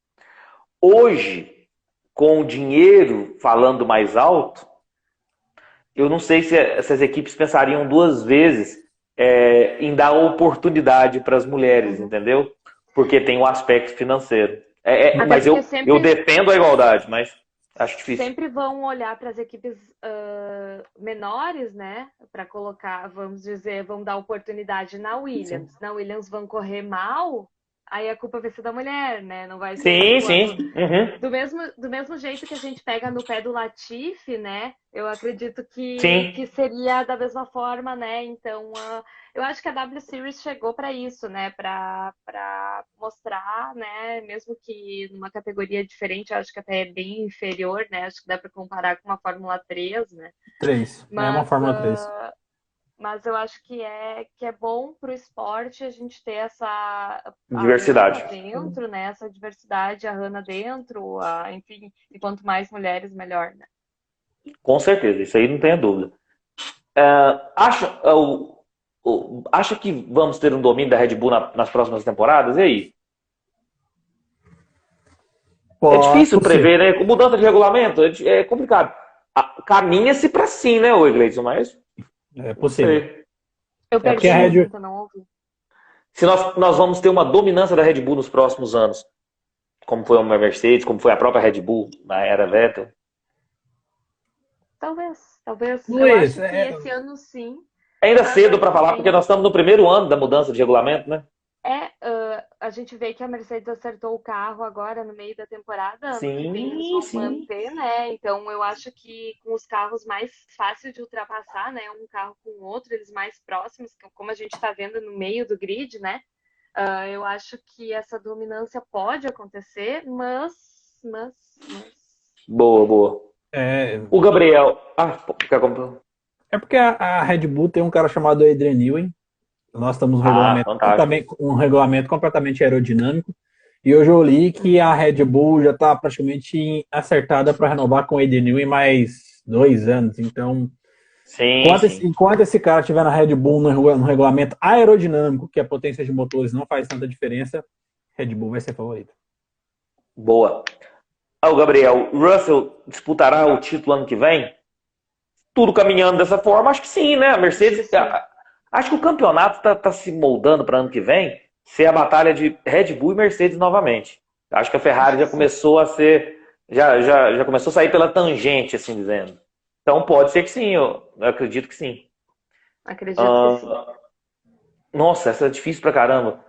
Hoje, com o dinheiro falando mais alto, eu não sei se essas equipes pensariam 2 vezes em dar oportunidade para as mulheres, entendeu? Porque tem o aspecto financeiro. Mas eu defendo a igualdade, mas acho difícil. Sempre vão olhar para as equipes menores, né? Para colocar, vamos dizer, vão dar oportunidade na Williams. Sim. Na Williams vão correr mal, aí a culpa vai ser da mulher, né? Não vai ser. Sim. Uhum. Do mesmo jeito que a gente pega no pé do Latifi, né? Eu acredito que seria da mesma forma, né? Então, eu acho que a W Series chegou para isso, né? Para mostrar, né? Mesmo que numa categoria diferente, eu acho que até é bem inferior, né? Acho que dá para comparar com uma Fórmula 3, né? 3, é uma Fórmula 3. Mas eu acho que é bom para o esporte a gente ter essa diversidade dentro, né? Essa diversidade, a Hannah dentro, enfim, e quanto mais mulheres, melhor, né? Com certeza, isso aí não tenha dúvida. Acha que vamos ter um domínio da Red Bull nas próximas temporadas? E aí? É difícil prever, né? Com mudança de regulamento, é complicado. Caminha-se para sim, né, Gleison? Mas é possível. Eu perdi a Red Bull, não ouvi. Se nós vamos ter uma dominância da Red Bull nos próximos anos. como foi uma Mercedes, como foi a própria Red Bull na era Vettel? Talvez. Eu Luiz, acho que esse ano sim. Ainda Mas cedo ano para que falar, porque vem nós estamos no primeiro ano da mudança de regulamento, né? a gente vê que a Mercedes acertou o carro agora no meio da temporada, ano que vem eles Sim, vão sim. manter, né? Então eu acho que com os carros mais fáceis de ultrapassar, né? Um carro com o outro, eles mais próximos, como a gente está vendo no meio do grid, né? Eu acho que essa dominância pode acontecer, mas. Boa, boa. é, O Gabriel. Ah, pô, quer comprar? é porque a Red Bull tem um cara chamado Adrian Newey. Nós estamos Ah, fantástico. um regulamento completamente aerodinâmico. E hoje eu li que a Red Bull já está praticamente acertada para renovar com o Adrian Newey mais 2 anos. Então, Sim, sim. enquanto esse cara estiver na Red Bull no regulamento aerodinâmico, que a potência de motores não faz tanta diferença, Red Bull vai ser favorito. Boa. Ah, o Gabriel, o Russell disputará o título ano que vem? Tudo caminhando dessa forma, acho que sim, né? A Acho que Mercedes. sim. Acho que o campeonato está se moldando para ano que vem ser a batalha de Red Bull e Mercedes novamente. Acho que a Acho Ferrari que já sim. começou a ser. Já começou a sair pela tangente, assim dizendo. Então pode ser que sim, eu acredito que sim. Acredito que sim. Ah, nossa, essa é difícil pra caramba.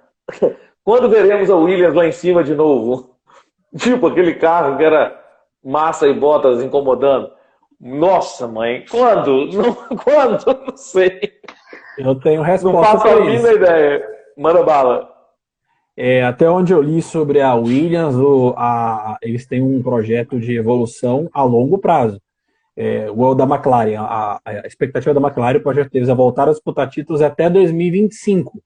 Quando veremos a Williams lá em cima de novo? Tipo aquele carro que era Massa e Bottas incomodando. Nossa, mãe, quando? Não, quando? Não sei. Eu tenho Não resposta faço para a mínima isso. ideia. Manda bala. Até onde eu li sobre a Williams, eles têm um projeto de evolução a longo prazo. O da McLaren, a expectativa da McLaren, o projeto deles é voltar a disputar títulos até 2025.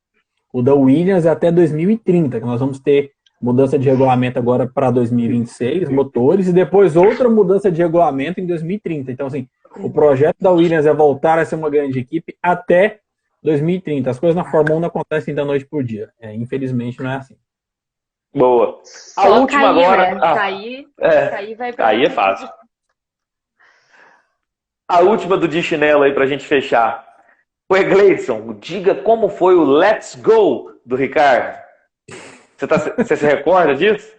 O da Williams é até 2030, que nós vamos ter mudança de regulamento agora para 2026, motores, e depois outra mudança de regulamento em 2030. Então, assim, o projeto da Williams é voltar a ser uma grande equipe até 2030. As coisas na Fórmula 1 não acontecem da noite por dia. Infelizmente, não é assim. Boa. A Só última cair, agora. né? Ah, Cair vai para aí é outro fácil. grid. A última do de chinelo aí pra gente fechar. O Gleidson, diga como foi o Let's Go do Ricardo. Você se recorda disso?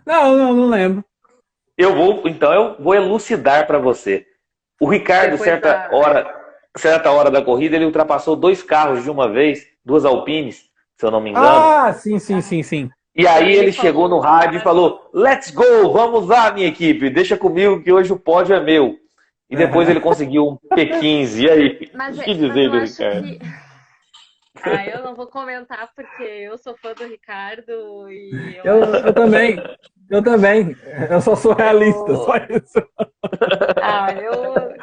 Não lembro. Então eu vou elucidar para você. O Ricardo, Depois da. certa hora da corrida, ele ultrapassou dois carros de uma vez, duas Alpines, se eu não me engano. Ah, sim. E E aí ele ele chegou no falou. rádio e falou: Let's go, vamos lá, minha equipe, deixa comigo que hoje o pódio é meu. E depois ele conseguiu um P15. E aí, o que Mas dizer eu do acho Ricardo? que. Eu não vou comentar porque eu sou fã do Ricardo e eu acho Eu também. que Eu também. Eu só sou realista, só eu. isso.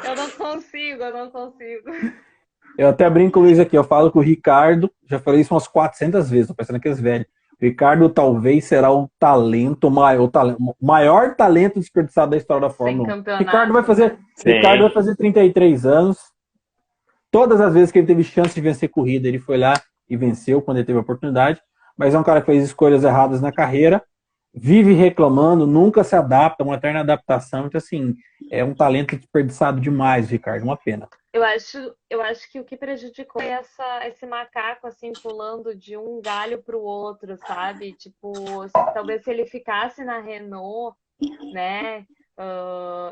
Eu não consigo, eu não consigo. Eu até brinco, Luiz, aqui. Eu falo que o Ricardo, já falei isso umas 400 vezes, tô pensando aqueles velhos. O Ricardo talvez será o maior talento desperdiçado da história da Sem Fórmula 1. campeonato, né? Ricardo vai Sim. fazer 33 anos. Todas as vezes que ele teve chance de vencer corrida, ele foi lá e venceu quando ele teve a oportunidade. Mas é um cara que fez escolhas erradas na carreira, vive reclamando, nunca se adapta, uma eterna adaptação. Então, assim, é um talento desperdiçado demais, Ricardo. Uma pena. Eu acho que o que prejudicou é esse macaco assim pulando de um galho para o outro, sabe? Tipo, talvez se ele ficasse na Renault, né?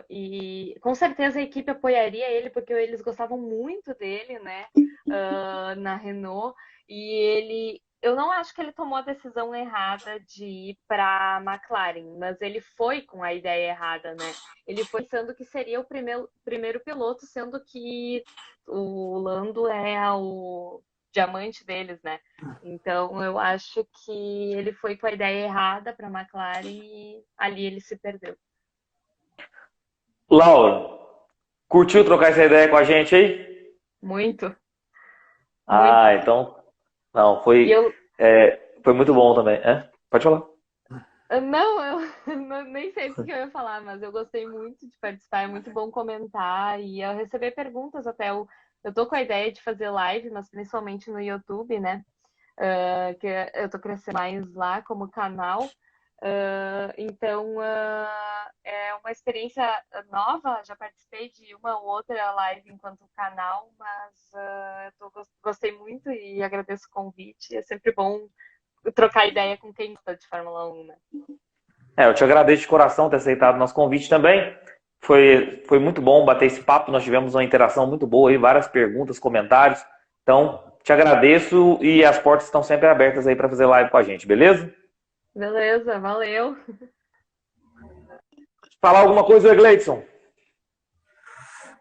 E com certeza a equipe apoiaria ele porque eles gostavam muito dele, né? Na Renault e eu não acho que ele tomou a decisão errada de ir para a McLaren, mas ele foi com a ideia errada, né? Ele foi pensando que seria o primeiro piloto, sendo que o Lando é o diamante deles, né? Então eu acho que ele foi com a ideia errada para a McLaren e ali ele se perdeu. Laura, curtiu trocar essa ideia com a gente aí? Muito, muito. Ah, então. Não, E eu foi muito bom também. Pode falar. não, nem sei o que eu ia falar, mas eu gostei muito de participar, é muito bom comentar e eu receber perguntas até. Eu tô com a ideia de fazer live, mas principalmente no YouTube, né? Que eu tô crescendo mais lá como canal. Então, é uma experiência nova. Já participei de uma ou outra live enquanto canal, mas gostei muito e agradeço o convite. É sempre bom trocar ideia com quem gosta de Fórmula 1, né? Eu te agradeço de coração ter aceitado o nosso convite também. Foi muito bom bater esse papo. Nós tivemos uma interação muito boa aí, várias perguntas, comentários. Então, te agradeço e as portas estão sempre abertas aí para fazer live com a gente, beleza? Beleza, valeu. Falar alguma coisa, Gleidson?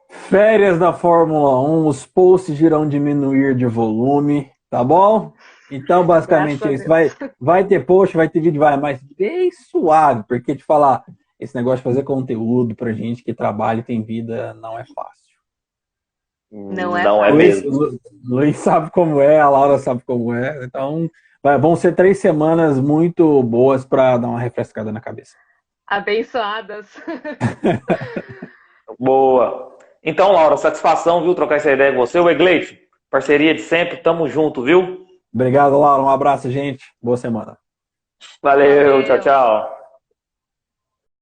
Férias da Fórmula 1, os posts irão diminuir de volume, tá bom? Então, basicamente, isso vai ter post, vai ter vídeo, mas bem suave, porque te falar, esse negócio de fazer conteúdo pra gente que trabalha e tem vida não é fácil. Não é fácil. Mesmo. Luiz sabe como é, a Laura sabe como é, então vão ser 3 semanas muito boas para dar uma refrescada na cabeça. Abençoadas. Boa. Então, Laura, satisfação, viu, trocar essa ideia com você. O Egleito, parceria de sempre, tamo junto, viu? Obrigado, Laura. Um abraço, gente. Boa semana. Valeu. Tchau, tchau.